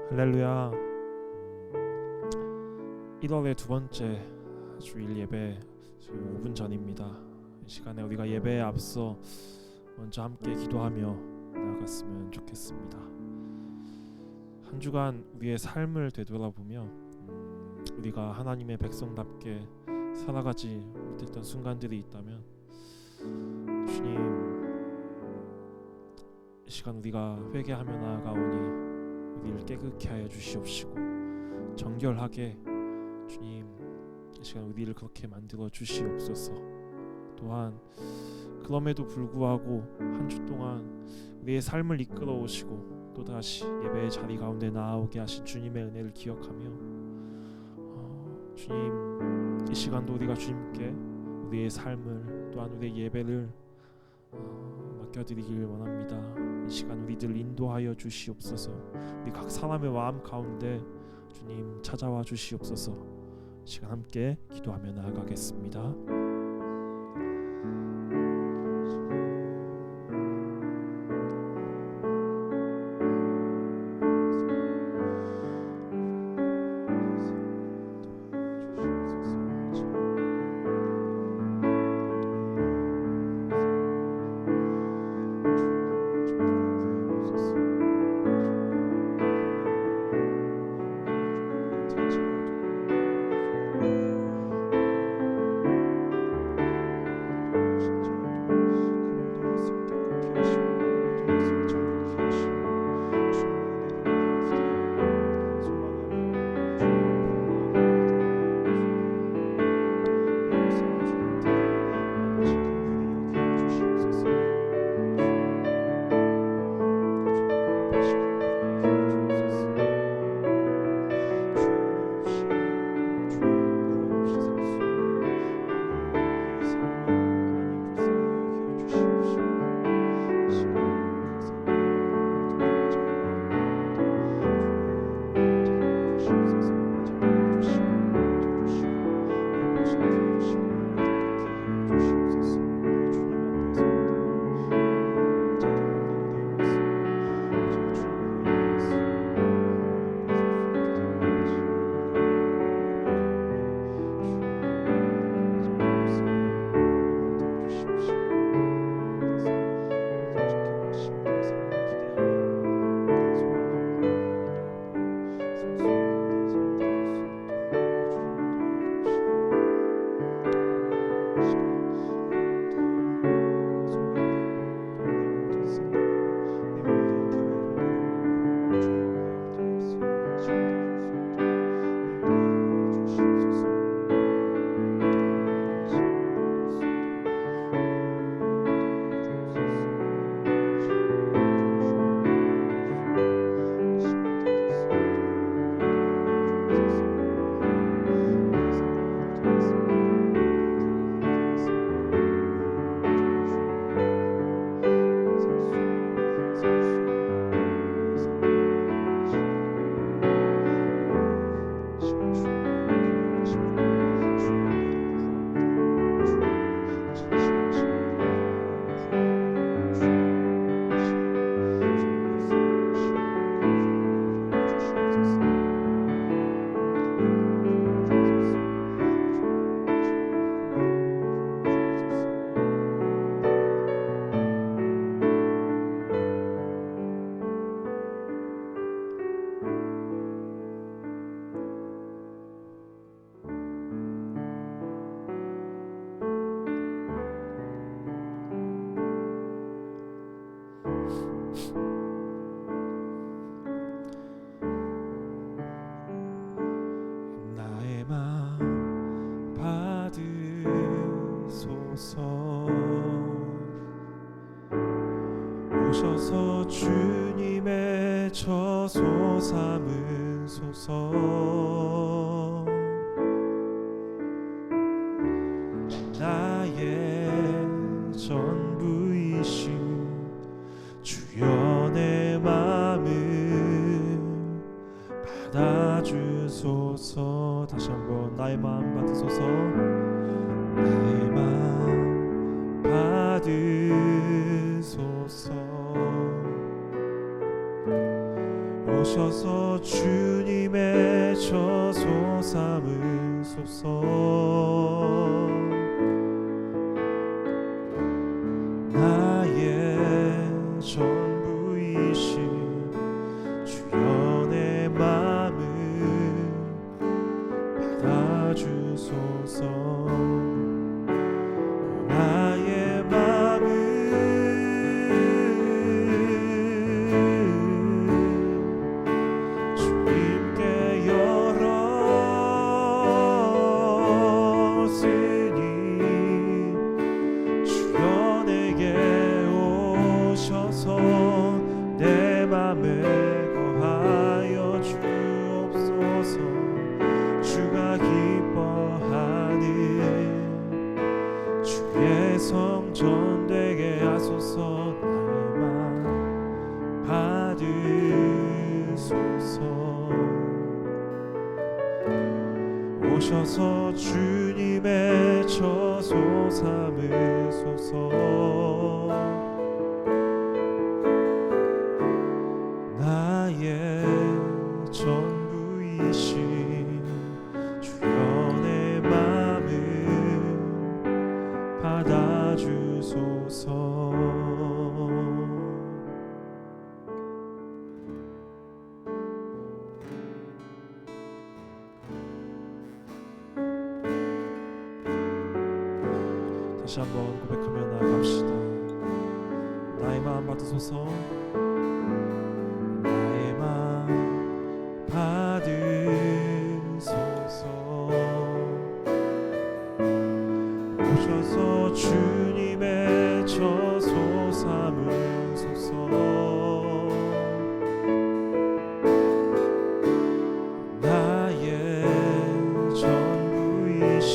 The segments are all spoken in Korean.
할렐루야. 1월의 두 번째 주일 예배 지금 5분 전입니다. 이 시간에 우리가 예배에 앞서 먼저 함께 기도하며 나아갔으면 좋겠습니다. 한 주간 우리의 삶을 되돌아보며 우리가 하나님의 백성답게 살아가지 못했던 순간들이 있다면 주님, 이 시간 우리가 회개하며 나아가오니 우리를 깨끗게 하여 주시옵시고 정결하게 주님 이 시간 우리를 그렇게 만들어 주시옵소서. 또한 그럼에도 불구하고 한 주 동안 우리의 삶을 이끌어 오시고 또다시 예배의 자리 가운데 나아오게 하신 주님의 은혜를 기억하며 주님, 이 시간도 우리가 주님께 우리의 삶을 또한 우리의 예배를 맡겨드리길 원합니다. 이 시간 우리들 인도하여 주시옵소서. 우리 각 사람의 마음 가운데 주님 찾아와 주시옵소서. 이 시간 함께 기도하며 나아가겠습니다. 오셔서 주님의 저소 삼으소서. 나의 전부이신 주여 내 맘을 받아주소서. 다시 한번 나의 마음 받으소서. 나의 마음 받으소서. 오셔서 주님의 저소 삼으소서. 나의 전부이신 주여 내 맘을 받아주소서. 나의 맘을 주님께 열었으니 주여 내게 오셔서 내 맘에 거하여 주옵소서. 주가 기뻐하는 주의 성전 되게 하소서. 나의 맘 받으소서. 오셔서 주님의 저소 삼으소서. 나의 전부이신 주여 내 맘을 받아주소서. 다시 한번 고백하며 나아갑시다. 나의 마음 받으소서. 나의 마음 받으소서. 오셔서 주님의 저소 삼으소서. 나의 전부이신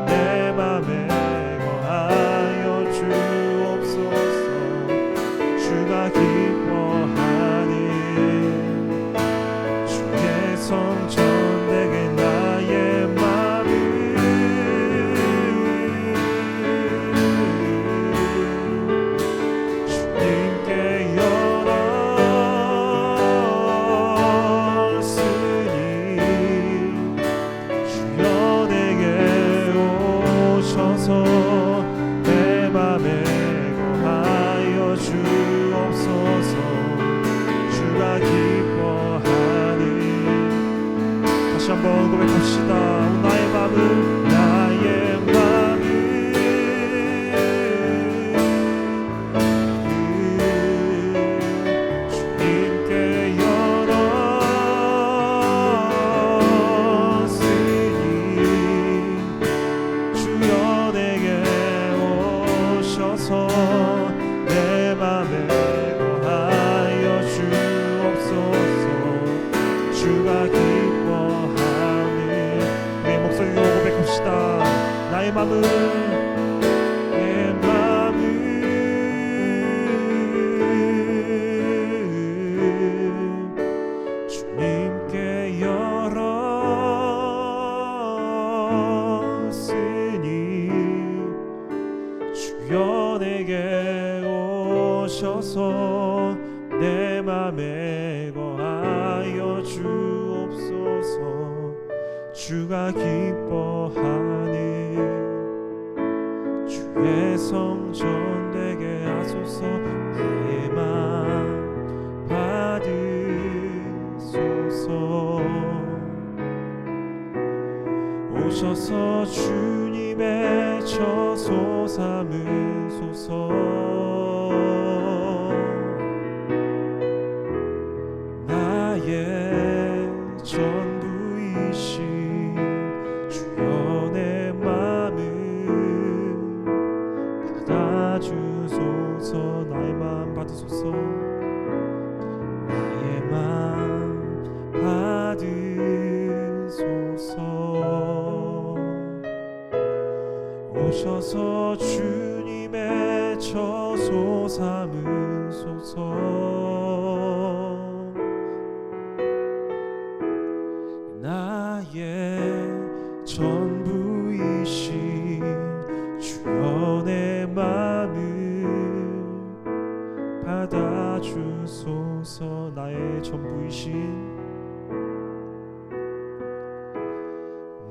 내 맘에 거하여 주옵소서. 주가 기뻐하는 주의 성전 내게 나의 맘을 주님께 열었으니 주여 내게 오셔서 내 맘에 거하여 주옵소서. 주가 기뻐하는 다시 한번 고백합시다. 나의 맘을 주님께 열었으니 주여 내게 오셔서 내 맘에 거하여 주옵소서. 주가 기뻐하는 우리의 목소리로 고백합시다. 나의 맘을 주님께 열었으니 주여 내게 오셔서 내 맘에 거하여 주옵소서. 주가 기뻐하는 주의 성전 되게 하소서. 나의 맘 받으소서. 오셔서 주님의 처소 삼으소서. 나의 전부이신 주여 내 맘을 받아주소서. 나의 마음 받으소서. 나의 마음 받으소서. 오셔서 주님의 처소 삼으소서. 나의 전부이신 주여 내 맘을 받아주소서. 나의 전부이신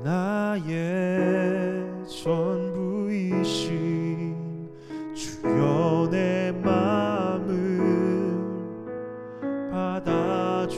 나의 전부이신 주여 내 맘을 받아주소서.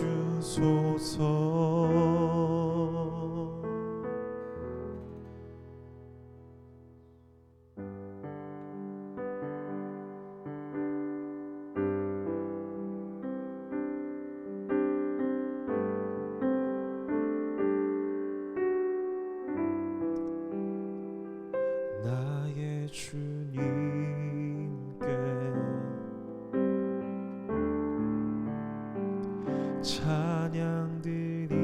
나의 주님께 찬양 드리며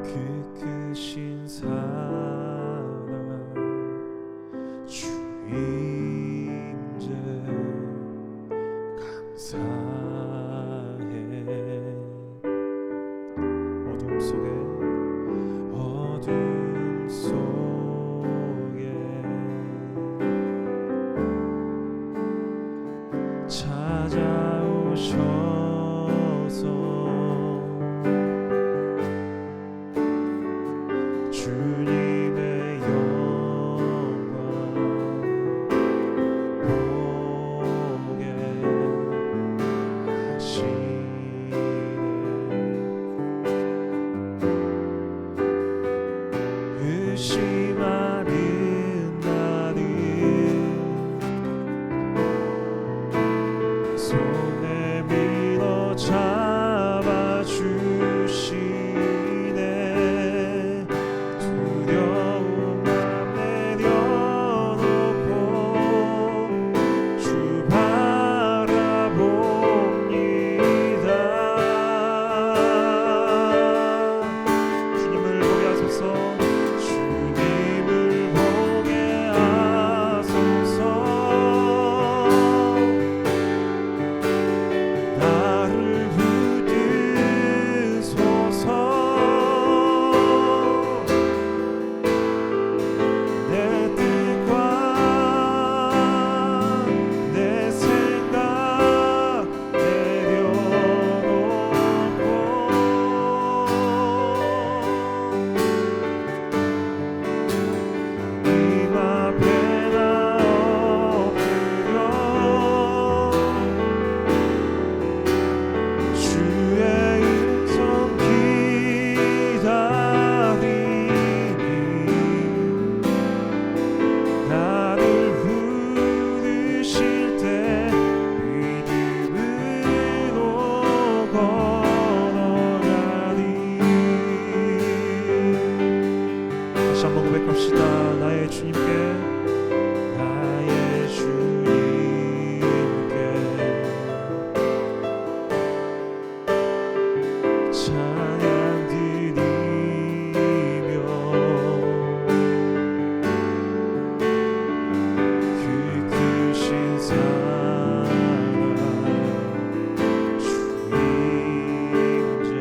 그 크신 사랑 주 임재 감사해. 어둠 속에 찾아오셔서 주님의 영광 보게 하시네. 의심하는 나를 손에 밀어 잡아주시네. 두려움만 내려놓고 주 바라봅니다. 주님을 보게 하소서. 주님을 보게 하소서. 나를 붙드소서. 내 뜻과 내 생각 내려놓고 님 앞에 나 엎드려 주의 음성 기다리니 나를 부르실 때 믿음으로 걸어가리. 다시 한번 고백합시다. 나의 주님께 찬양 드리며 그 크신 사랑 주 임재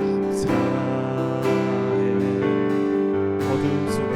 감사해. 어둠 속에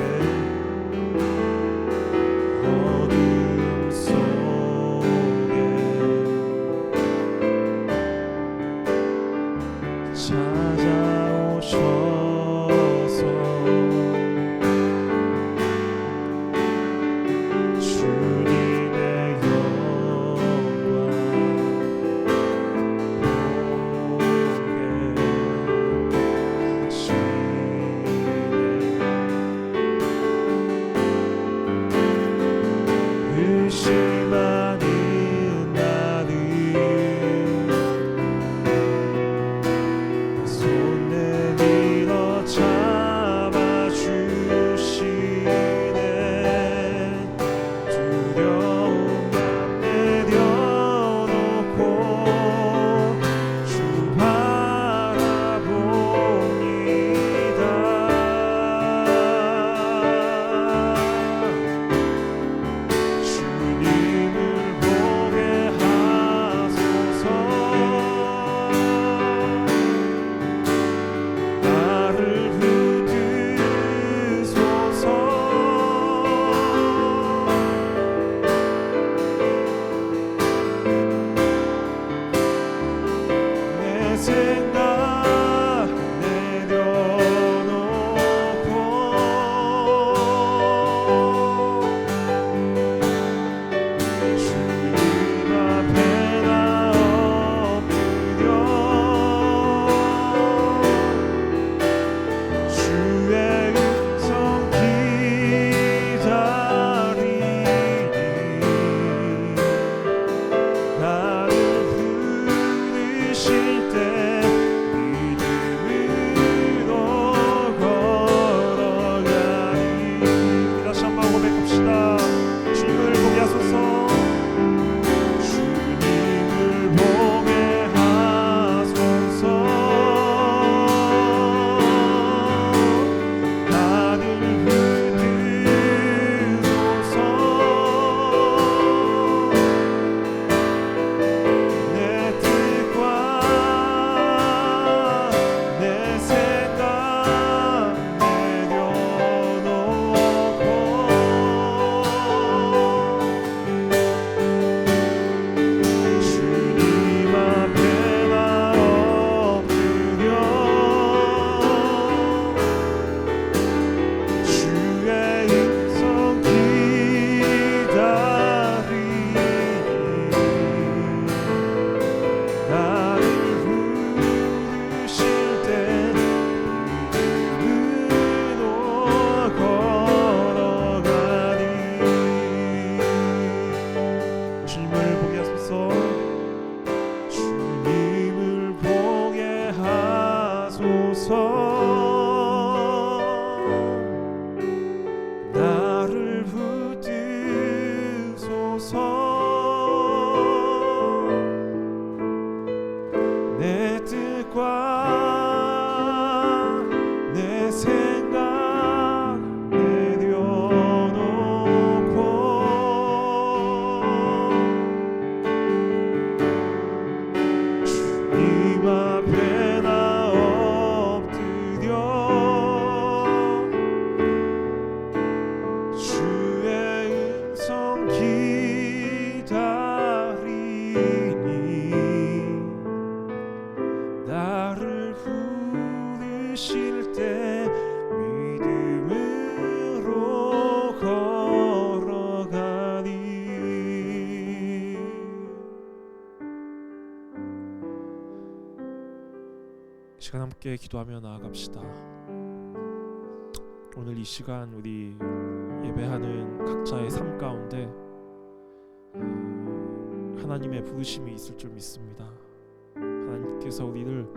시간 함께 기도하며 나아갑시다. 오늘 이 시간 우리 예배하는 각자의 삶 가운데 하나님의 부르심이 있을 줄 믿습니다. 하나님께서 우리를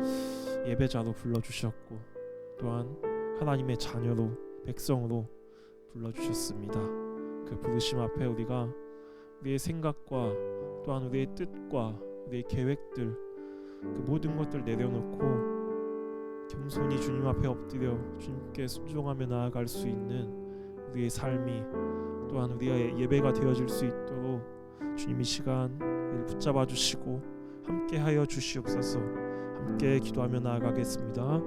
예배자로 불러주셨고 또한 하나님의 자녀로 백성으로 불러주셨습니다. 그 부르심 앞에 우리가 우리의 생각과 또한 우리의 뜻과 우리의 계획들 그 모든 것들 내려놓고 겸손히 주님 앞에 엎드려 주님께 순종하며 나아갈 수 있는 우리의 삶이 또한 우리의 예배가 되어질 수 있도록 주님 이 시간 우리를 붙잡아 주시고 함께 하여 주시옵소서. 함께 기도하며 나아가겠습니다.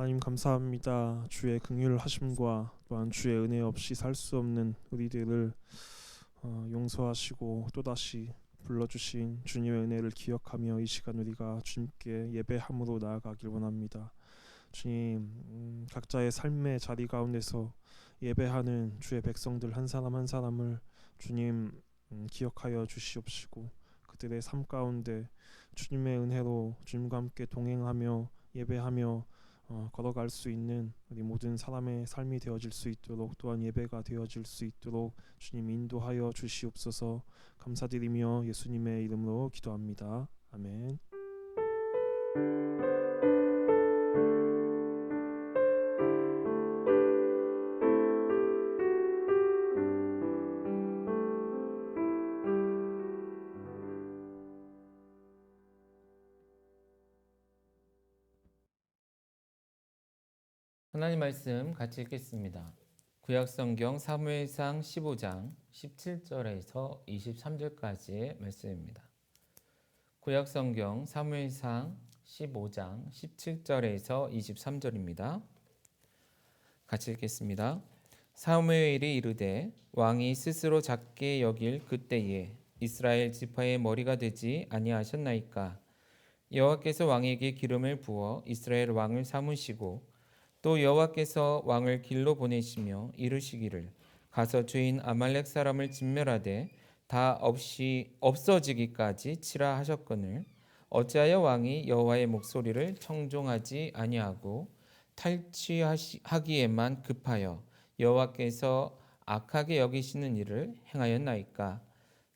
하나님 감사합니다. 주의 긍휼하심과 또한 주의 은혜 없이 살 수 없는 우리들을 용서하시고 또다시 불러주신 주님의 은혜를 기억하며 이 시간 우리가 주님께 예배함으로 나아가길 원합니다. 주님, 각자의 삶의 자리 가운데서 예배하는 주의 백성들 한 사람 한 사람을 주님 기억하여 주시옵시고 그들의 삶 가운데 주님의 은혜로 주님과 함께 동행하며 예배하며 걸어갈 수 있는 우리 모든 사람의 삶이 되어질 수 있도록 또한 예배가 되어질 수 있도록 주님 인도하여 주시옵소서. 감사드리며 예수님의 이름으로 기도합니다. 아멘. 하나님 말씀 같이 읽겠습니다. 구약성경 사무엘상 15장 17절에서 23절까지의 말씀입니다. 구약성경 사무엘상 15장 17절에서 23절입니다. 같이 읽겠습니다. 사무엘이 이르되 왕이 스스로 작게 여길 그때에 이스라엘 지파의 머리가 되지 아니하셨나이까. 여호와께서 왕에게 기름을 부어 이스라엘 왕을 삼으시고 또 여호와께서 왕을 길로 보내시며 이르시기를 가서 죄인 아말렉 사람을 진멸하되 다 없어지기까지 치라 하셨거늘 어찌하여 왕이 여호와의 목소리를 청종하지 아니하고 탈취하기에만 급하여 여호와께서 악하게 여기시는 일을 행하였나이까.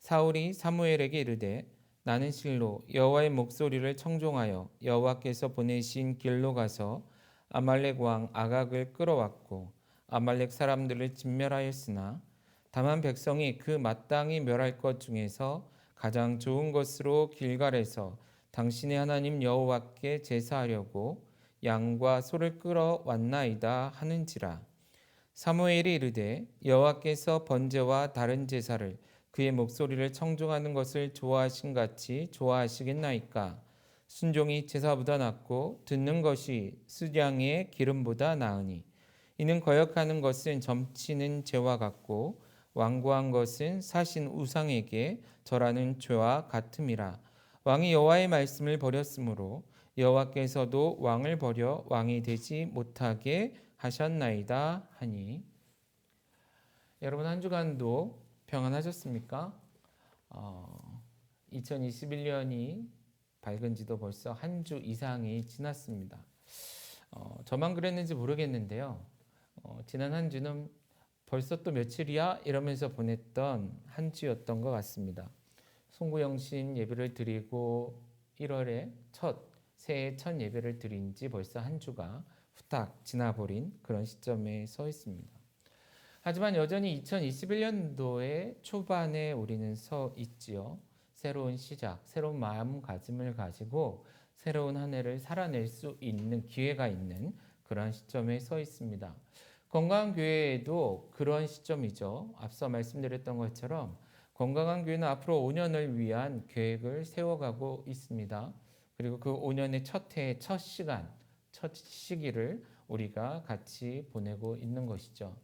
사울이 사무엘에게 이르되 나는 실로 여호와의 목소리를 청종하여 여호와께서 보내신 길로 가서 아말렉 왕 아각을 끌어왔고 아말렉 사람들을 진멸하였으나 다만 백성이 그 마땅히 멸할 것 중에서 가장 좋은 것으로 길갈에서 당신의 하나님 여호와께 제사하려고 양과 소를 끌어왔나이다 하는지라. 사무엘이 이르되 여호와께서 번제와 다른 제사를 그의 목소리를 청종하는 것을 좋아하신 같이 좋아하시겠나이까. 순종이 제사보다 낫고 듣는 것이 수량의 기름보다 나으니 이는 거역하는 것은 점치는 죄와 같고 완고한 것은 사신 우상에게 절하는 죄와 같음이라. 왕이 여호와의 말씀을 버렸으므로 여호와께서도 왕을 버려 왕이 되지 못하게 하셨나이다 하니. 여러분 한 주간도 평안하셨습니까? 2021년이 밝은 지도 벌써 한 주 이상이 지났습니다. 저만 그랬는지 모르겠는데요. 지난 한 주는 벌써 또 며칠이야? 이러면서 보냈던 한 주였던 것 같습니다. 송구영신 예배를 드리고 1월에 새해 첫 예배를 드린 지 벌써 한 주가 후딱 지나버린 그런 시점에 서 있습니다. 하지만 여전히 2021년도의 초반에 우리는 서 있지요. 새로운 시작, 새로운 마음가짐을 가지고 새로운 한 해를 살아낼 수 있는 기회가 있는 그런 시점에 서 있습니다. 건강한 교회에도 그런 시점이죠. 앞서 말씀드렸던 것처럼 건강한 교회는 앞으로 5년을 위한 계획을 세워가고 있습니다. 그리고 그 5년의 첫 해, 첫 시간, 첫 시기를 우리가 같이 보내고 있는 것이죠.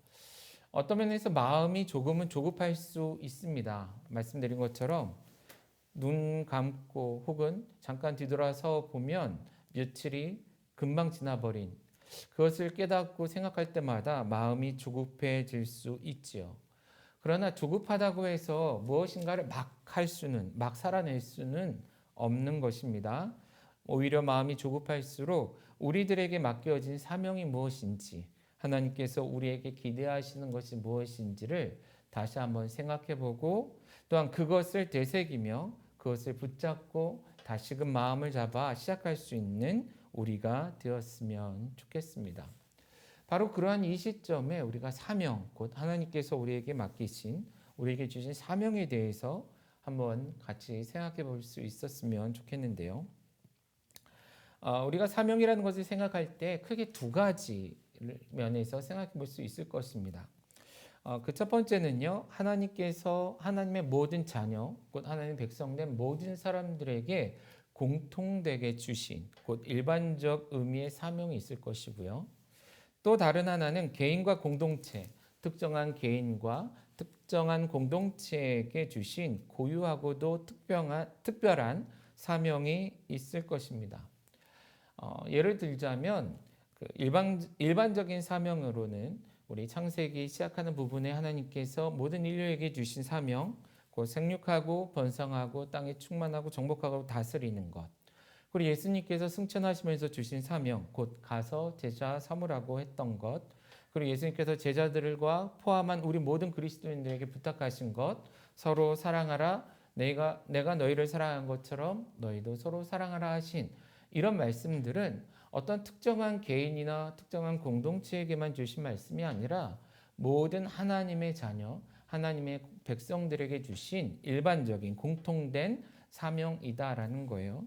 어떤 면에서 마음이 조금은 조급할 수 있습니다. 말씀드린 것처럼 눈 감고 혹은 잠깐 뒤돌아서 보면 며칠이 금방 지나버린 그것을 깨닫고 생각할 때마다 마음이 조급해질 수 있지요. 그러나 조급하다고 해서 무엇인가를 막 살아낼 수는 없는 것입니다. 오히려 마음이 조급할수록 우리들에게 맡겨진 사명이 무엇인지, 하나님께서 우리에게 기대하시는 것이 무엇인지를 다시 한번 생각해 보고 또한 그것을 되새기며 그것을 붙잡고 다시금 마음을 잡아 시작할 수 있는 우리가 되었으면 좋겠습니다. 바로 그러한 이 시점에 우리가 사명, 곧 하나님께서 우리에게 맡기신, 우리에게 주신 사명에 대해서 한번 같이 생각해 볼 수 있었으면 좋겠는데요. 우리가 사명이라는 것을 생각할 때 크게 두 가지 면에서 생각해 볼 수 있을 것입니다. 그 첫 번째는요, 하나님께서 하나님의 모든 자녀, 곧 하나님의 백성된 모든 사람들에게 공통되게 주신, 곧 일반적 의미의 사명이 있을 것이고요. 또 다른 하나는 개인과 공동체, 특정한 개인과 특정한 공동체에게 주신 고유하고도 특별한 사명이 있을 것입니다. 예를 들자면 일반적인 사명으로는 우리 창세기 시작하는 부분에 하나님께서 모든 인류에게 주신 사명, 곧 생육하고 번성하고 땅에 충만하고 정복하고 다스리는 것. 그리고 예수님께서 승천하시면서 주신 사명, 곧 가서 제자 삼으라고 했던 것. 그리고 예수님께서 제자들과 포함한 우리 모든 그리스도인들에게 부탁하신 것, 서로 사랑하라. 내가 너희를 사랑한 것처럼 너희도 서로 사랑하라 하신 이런 말씀들은 어떤 특정한 개인이나 특정한 공동체에게만 주신 말씀이 아니라 모든 하나님의 자녀, 하나님의 백성들에게 주신 일반적인 공통된 사명이다라는 거예요.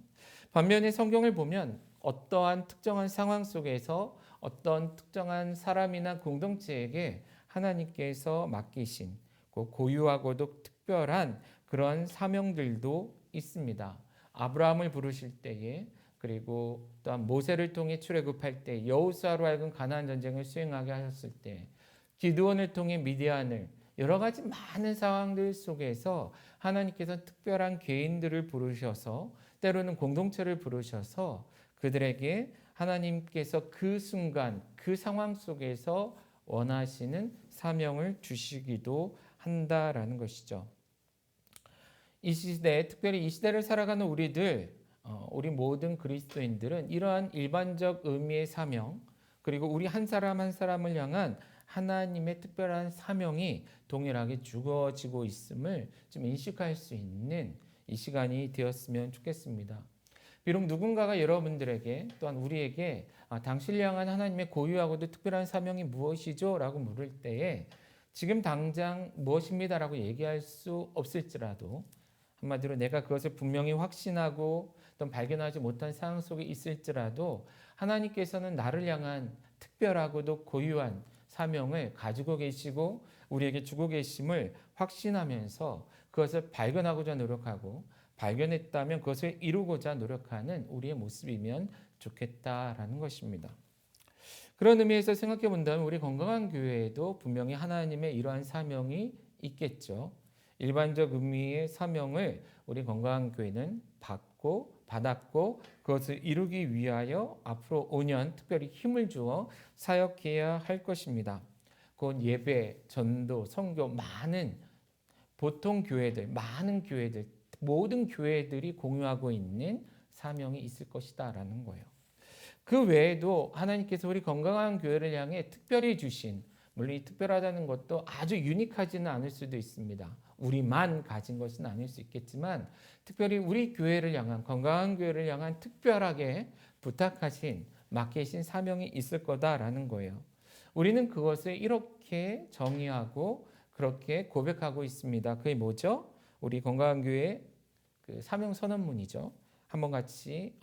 반면에 성경을 보면 어떠한 특정한 상황 속에서 어떤 특정한 사람이나 공동체에게 하나님께서 맡기신 고유하고도 특별한 그런 사명들도 있습니다. 아브라함을 부르실 때에, 그리고 또한 모세를 통해 출애굽할 때, 여호수아로 하여금 가나안 전쟁을 수행하게 하셨을 때, 기드온을 통해 미디안을, 여러 가지 많은 상황들 속에서 하나님께서 특별한 개인들을 부르셔서, 때로는 공동체를 부르셔서 그들에게 하나님께서 그 순간 그 상황 속에서 원하시는 사명을 주시기도 한다라는 것이죠. 이 시대, 특별히 이 시대를 살아가는 우리 모든 그리스도인들은 이러한 일반적 의미의 사명, 그리고 우리 한 사람 한 사람을 향한 하나님의 특별한 사명이 동일하게 주어지고 있음을 좀 인식할 수 있는 이 시간이 되었으면 좋겠습니다. 비록 누군가가 여러분들에게 또한 우리에게 당신을 향한 하나님의 고유하고도 특별한 사명이 무엇이죠? 라고 물을 때에 지금 당장 무엇입니다라고 얘기할 수 없을지라도 한마디로 내가 그것을 분명히 확신하고 또 발견하지 못한 상황 속에 있을지라도 하나님께서는 나를 향한 특별하고도 고유한 사명을 가지고 계시고 우리에게 주고 계심을 확신하면서 그것을 발견하고자 노력하고 발견했다면 그것을 이루고자 노력하는 우리의 모습이면 좋겠다라는 것입니다. 그런 의미에서 생각해 본다면 우리 건강한 교회에도 분명히 하나님의 이러한 사명이 있겠죠. 일반적 의미의 사명을 우리 건강한 교회는 받았고 그것을 이루기 위하여 앞으로 5년 특별히 힘을 주어 사역해야 할 것입니다. 곧 예배, 전도, 선교 많은 모든 교회들이 공유하고 있는 사명이 있을 것이다라는 거예요. 그 외에도 하나님께서 우리 건강한 교회를 향해 특별히 주신, 물론 이 특별하다는 것도 아주 유니크하지는 않을 수도 있습니다. 우리만 가진 것은 아닐 수 있겠지만 특별히 우리 교회를 향한, 건강한 교회를 향한 특별하게 부탁하신, 맡기신 사명이 있을 거다라는 거예요. 우리는 그것을 이렇게 정의하고 그렇게 고백하고 있습니다. 그게 뭐죠? 우리 건강한 교회 그 사명 선언문이죠. 한번 같이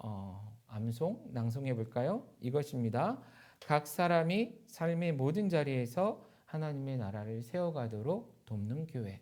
낭송해 볼까요? 이것입니다. 각 사람이 삶의 모든 자리에서 하나님의 나라를 세워가도록 돕는 교회.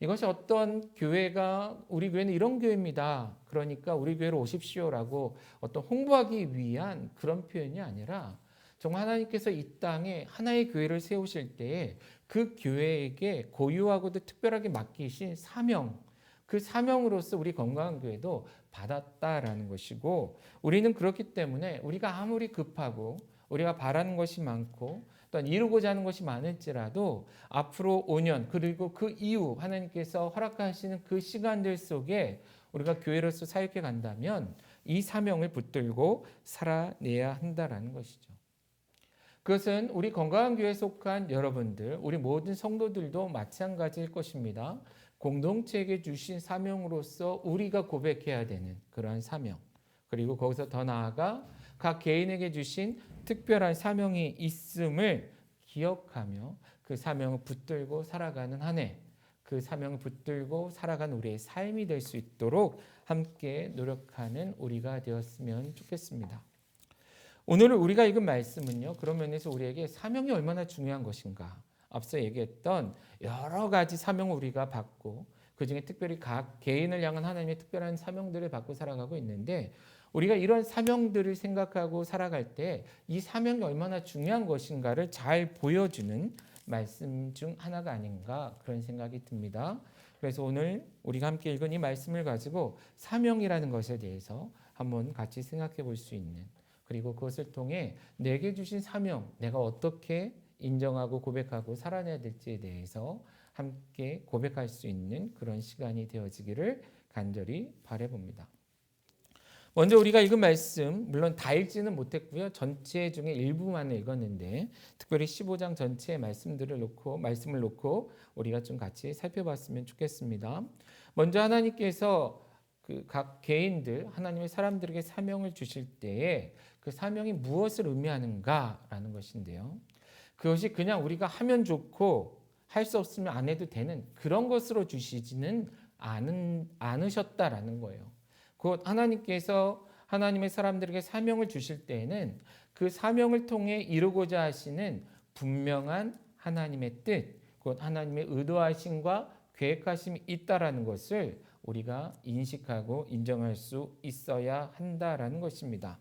이것이 어떤 교회가 우리 교회는 이런 교회입니다. 그러니까 우리 교회로 오십시오라고 어떤 홍보하기 위한 그런 표현이 아니라 정말 하나님께서 이 땅에 하나의 교회를 세우실 때에 그 교회에게 고유하고도 특별하게 맡기신 사명, 그 사명으로서 우리 건강한 교회도 받았다라는 것이고 우리는 그렇기 때문에 우리가 아무리 급하고 우리가 바라는 것이 많고 또한 이루고자 하는 것이 많을지라도 앞으로 5년 그리고 그 이후 하나님께서 허락하시는 그 시간들 속에 우리가 교회로서 사역해 간다면 이 사명을 붙들고 살아내야 한다라는 것이죠. 그것은 우리 건강한 교회에 속한 여러분들, 우리 모든 성도들도 마찬가지일 것입니다. 공동체에게 주신 사명으로서 우리가 고백해야 되는 그러한 사명, 그리고 거기서 더 나아가 각 개인에게 주신 특별한 사명이 있음을 기억하며 그 사명을 붙들고 살아가는 한 해, 그 사명을 붙들고 살아가는 우리의 삶이 될 수 있도록 함께 노력하는 우리가 되었으면 좋겠습니다. 오늘 우리가 읽은 말씀은요, 그런 면에서 우리에게 사명이 얼마나 중요한 것인가, 앞서 얘기했던 여러 가지 사명을 우리가 받고 그중에 특별히 각 개인을 향한 하나님의 특별한 사명들을 받고 살아가고 있는데 우리가 이런 사명들을 생각하고 살아갈 때 이 사명이 얼마나 중요한 것인가를 잘 보여주는 말씀 중 하나가 아닌가 그런 생각이 듭니다. 그래서 오늘 우리가 함께 읽은 이 말씀을 가지고 사명이라는 것에 대해서 한번 같이 생각해 볼 수 있는, 그리고 그것을 통해 내게 주신 사명, 내가 어떻게 인정하고 고백하고 살아내야 될지에 대해서 함께 고백할 수 있는 그런 시간이 되어지기를 간절히 바라봅니다. 먼저 우리가 읽은 말씀, 물론 다 읽지는 못했고요. 전체 중에 일부만 읽었는데 특별히 15장 전체의 말씀을 놓고 우리가 좀 같이 살펴봤으면 좋겠습니다. 먼저 하나님께서 그 각 개인들, 하나님의 사람들에게 사명을 주실 때에 그 사명이 무엇을 의미하는가라는 것인데요. 그것이 그냥 우리가 하면 좋고 할 수 없으면 안 해도 되는 그런 것으로 주시지는 않으셨다라는 거예요. 곧 하나님께서 하나님의 사람들에게 사명을 주실 때에는 그 사명을 통해 이루고자 하시는 분명한 하나님의 뜻, 곧 하나님의 의도하심과 계획하심이 있다라는 것을 우리가 인식하고 인정할 수 있어야 한다라는 것입니다.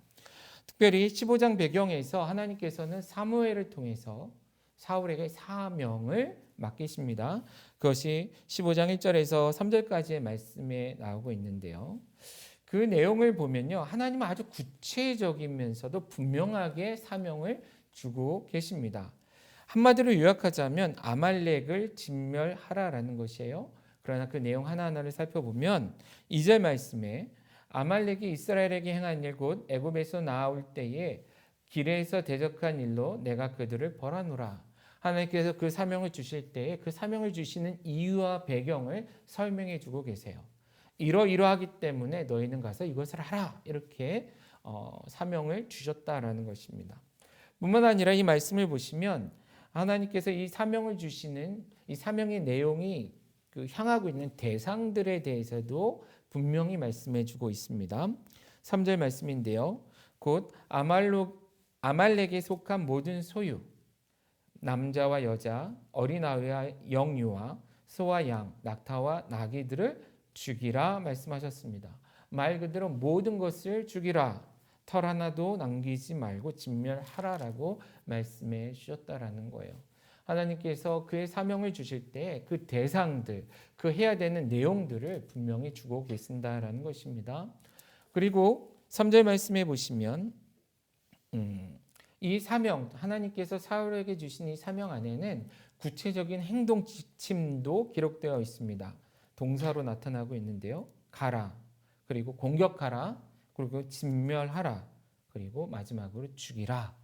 특별히 15장 배경에서 하나님께서는 사무엘을 통해서 사울에게 사명을 맡기십니다. 그것이 15장 1절에서 3절까지의 말씀에 나오고 있는데요. 그 내용을 보면요, 하나님은 아주 구체적이면서도 분명하게 사명을 주고 계십니다. 한마디로 요약하자면 아말렉을 진멸하라라는 것이에요. 그러나 그 내용 하나하나를 살펴보면 2절 말씀에 아말렉이 이스라엘에게 행한 일, 곧 애굽에서 나올 때에 길에서 대적한 일로 내가 그들을 벌하노라. 하나님께서 그 사명을 주실 때에 그 사명을 주시는 이유와 배경을 설명해 주고 계세요. 이러이러하기 때문에 너희는 가서 이것을 하라. 이렇게 사명을 주셨다라는 것입니다. 뿐만 아니라 이 말씀을 보시면 하나님께서 이 사명을 주시는 이 사명의 내용이 그 향하고 있는 대상들에 대해서도 분명히 말씀해 주고 있습니다. 3절 말씀인데요. 곧 아말렉에 속한 모든 소유, 남자와 여자, 어린아이와 영유아, 소와 양, 낙타와 나귀들을 죽이라 말씀하셨습니다. 말 그대로 모든 것을 죽이라, 털 하나도 남기지 말고 진멸하라라고 말씀해 주셨다라는 거예요. 하나님께서 그의 사명을 주실 때 그 대상들, 그 해야 되는 내용들을 분명히 주고 계신다라는 것입니다. 그리고 3절 말씀해 보시면 이 사명, 하나님께서 사울에게 주신 이 사명 안에는 구체적인 행동 지침도 기록되어 있습니다. 동사로 나타나고 있는데요. 가라, 그리고 공격하라, 그리고 진멸하라, 그리고 마지막으로 죽이라.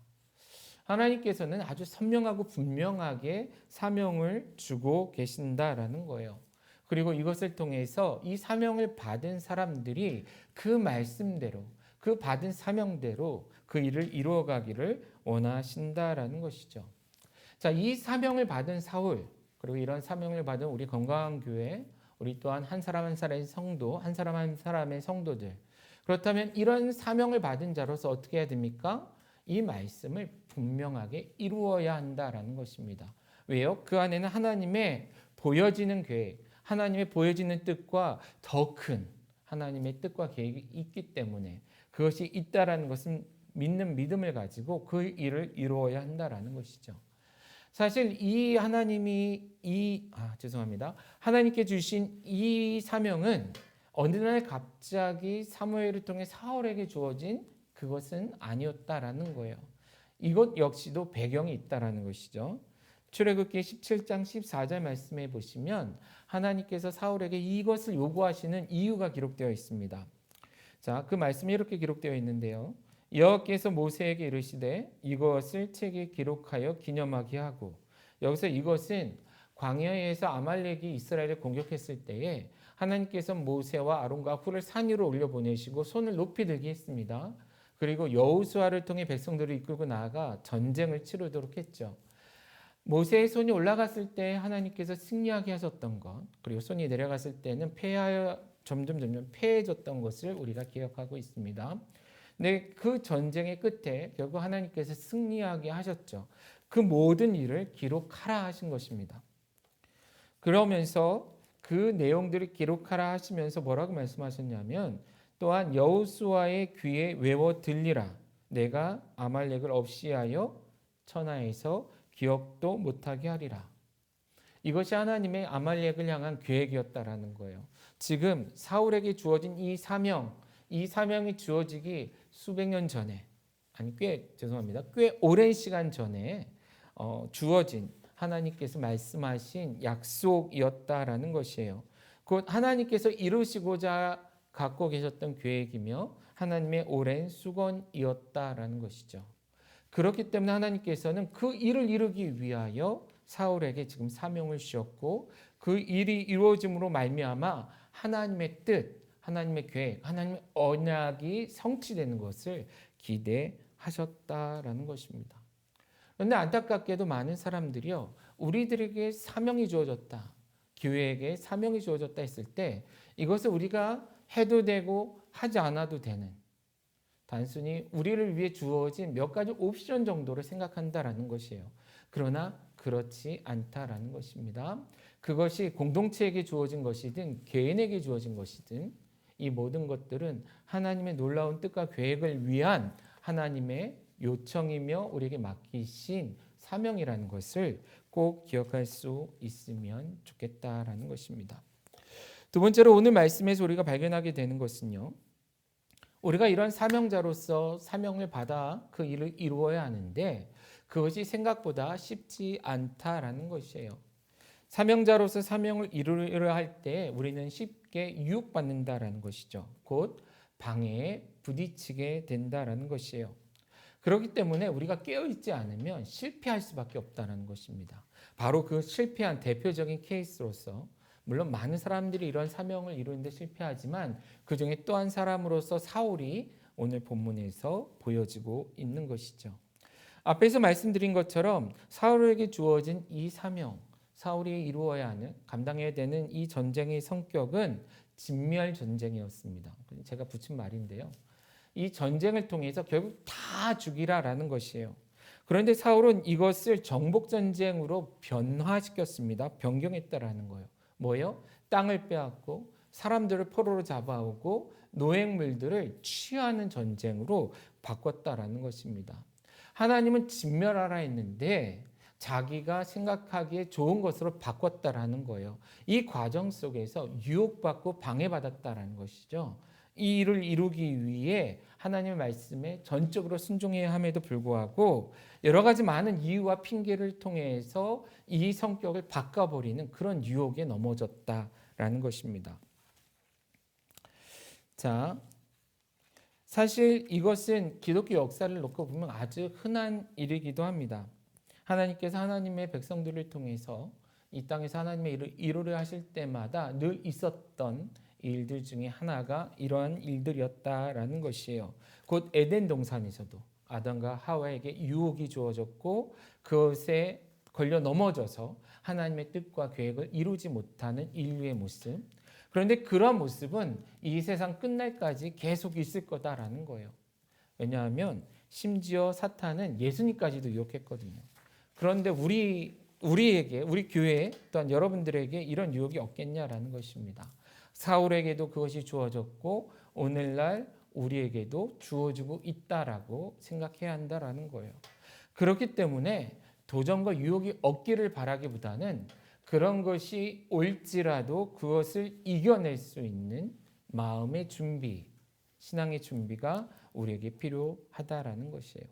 하나님께서는 아주 선명하고 분명하게 사명을 주고 계신다라는 거예요. 그리고 이것을 통해서 이 사명을 받은 사람들이 그 말씀대로, 그 받은 사명대로 그 일을 이루어가기를 원하신다라는 것이죠. 자, 이 사명을 받은 사울, 그리고 이런 사명을 받은 우리 건강한 교회, 우리 또한 한 사람 한 사람의 성도, 한 사람 한 사람의 성도들. 그렇다면 이런 사명을 받은 자로서 어떻게 해야 됩니까? 이 말씀을 분명하게 이루어야 한다라는 것입니다. 왜요? 그 안에는 하나님의 보여지는 계획, 하나님의 보여지는 뜻과 더 큰 하나님의 뜻과 계획이 있기 때문에 그것이 있다라는 것은 믿는 믿음을 가지고 그 일을 이루어야 한다라는 것이죠. 사실 이 하나님께 주신 이 사명은 어느 날 갑자기 사무엘을 통해 사울에게 주어진 그것은 아니었다라는 거예요. 이것 역시도 배경이 있다라는 것이죠. 출애굽기 17장 14절 말씀해 보시면 하나님께서 사울에게 이것을 요구하시는 이유가 기록되어 있습니다. 자, 그 말씀이 이렇게 기록되어 있는데요. 여호와께서 모세에게 이르시되 이것을 책에 기록하여 기념하게 하고, 여기서 이것은 광야에서 아말렉이 이스라엘을 공격했을 때에 하나님께서 모세와 아론과 훌을 산 위로 올려 보내시고 손을 높이 들게 했습니다. 그리고 여호수아를 통해 백성들을 이끌고 나아가 전쟁을 치르도록 했죠. 모세의 손이 올라갔을 때 하나님께서 승리하게 하셨던 것, 그리고 손이 내려갔을 때는 점점 패해졌던 것을 우리가 기억하고 있습니다. 근데 그 전쟁의 끝에 결국 하나님께서 승리하게 하셨죠. 그 모든 일을 기록하라 하신 것입니다. 그러면서 그 내용들을 기록하라 하시면서 뭐라고 말씀하셨냐면, 또한 여호수아의 귀에 외워 들리라. 내가 아말렉을 없이하여 천하에서 기억도 못하게 하리라. 이것이 하나님의 아말렉을 향한 계획이었다라는 거예요. 지금 사울에게 주어진 이 사명이 주어지기 수백 년 전에, 꽤 오랜 시간 전에 주어진 하나님께서 말씀하신 약속이었다라는 것이에요. 곧 하나님께서 이루시고자 갖고 계셨던 계획이며 하나님의 오랜 수건이었다라는 것이죠. 그렇기 때문에 하나님께서는 그 일을 이루기 위하여 사울에게 지금 사명을 주셨고, 그 일이 이루어짐으로 말미암아 하나님의 뜻, 하나님의 계획, 하나님의 언약이 성취되는 것을 기대하셨다라는 것입니다. 그런데 안타깝게도 많은 사람들이요, 우리들에게 사명이 주어졌다, 교회에게 사명이 주어졌다 했을 때 이것을 우리가 해도 되고 하지 않아도 되는, 단순히 우리를 위해 주어진 몇 가지 옵션 정도를 생각한다라는 것이에요. 그러나 그렇지 않다라는 것입니다. 그것이 공동체에게 주어진 것이든 개인에게 주어진 것이든 이 모든 것들은 하나님의 놀라운 뜻과 계획을 위한 하나님의 요청이며 우리에게 맡기신 사명이라는 것을 꼭 기억할 수 있으면 좋겠다라는 것입니다. 두 번째로 오늘 말씀에서 우리가 발견하게 되는 것은요, 우리가 이런 사명자로서 사명을 받아 그 일을 이루어야 하는데 그것이 생각보다 쉽지 않다라는 것이에요. 사명자로서 사명을 이루려 할 때 우리는 쉽게 유혹받는다라는 것이죠. 곧 방해에 부딪히게 된다라는 것이에요. 그렇기 때문에 우리가 깨어있지 않으면 실패할 수밖에 없다는 것입니다. 바로 그 실패한 대표적인 케이스로서 물론 많은 사람들이 이런 사명을 이루는데 실패하지만 그 중에 또 한 사람으로서 사울이 오늘 본문에서 보여지고 있는 것이죠. 앞에서 말씀드린 것처럼 사울에게 주어진 이 사명, 사울이 이루어야 하는, 감당해야 되는 이 전쟁의 성격은 진멸 전쟁이었습니다. 제가 붙인 말인데요. 이 전쟁을 통해서 결국 다 죽이라라는 것이에요. 그런데 사울은 이것을 정복 전쟁으로 변화시켰습니다. 변경했다라는 거예요. 뭐예요? 땅을 빼앗고 사람들을 포로로 잡아오고 노획물들을 취하는 전쟁으로 바꿨다라는 것입니다. 하나님은 진멸하라 했는데 자기가 생각하기에 좋은 것으로 바꿨다라는 거예요. 이 과정 속에서 유혹받고 방해받았다라는 것이죠. 이 일을 이루기 위해 하나님의 말씀에 전적으로 순종해야 함에도 불구하고 여러 가지 많은 이유와 핑계를 통해서 이 성격을 바꿔버리는 그런 유혹에 넘어졌다라는 것입니다. 자, 사실 이것은 기독교 역사를 놓고 보면 아주 흔한 일이기도 합니다. 하나님께서 하나님의 백성들을 통해서 이 땅에서 하나님의 일을 이루려 하실 때마다 늘 있었던 일들 중에 하나가 이러한 일들이었다라는 것이에요. 곧 에덴 동산에서도 아담과 하와에게 유혹이 주어졌고 그것에 걸려 넘어져서 하나님의 뜻과 계획을 이루지 못하는 인류의 모습. 그런데 그러한 모습은 이 세상 끝날까지 계속 있을 거다라는 거예요. 왜냐하면 심지어 사탄은 예수님까지도 유혹했거든요. 그런데 우리에게, 우리 교회 또한 여러분들에게 이런 유혹이 없겠냐라는 것입니다. 사울에게도 그것이 주어졌고 오늘날 우리에게도 주어지고 있다라고 생각해야 한다라는 거예요. 그렇기 때문에 도전과 유혹이 없기를 바라기보다는 그런 것이 올지라도 그것을 이겨낼 수 있는 마음의 준비, 신앙의 준비가 우리에게 필요하다라는 것이에요.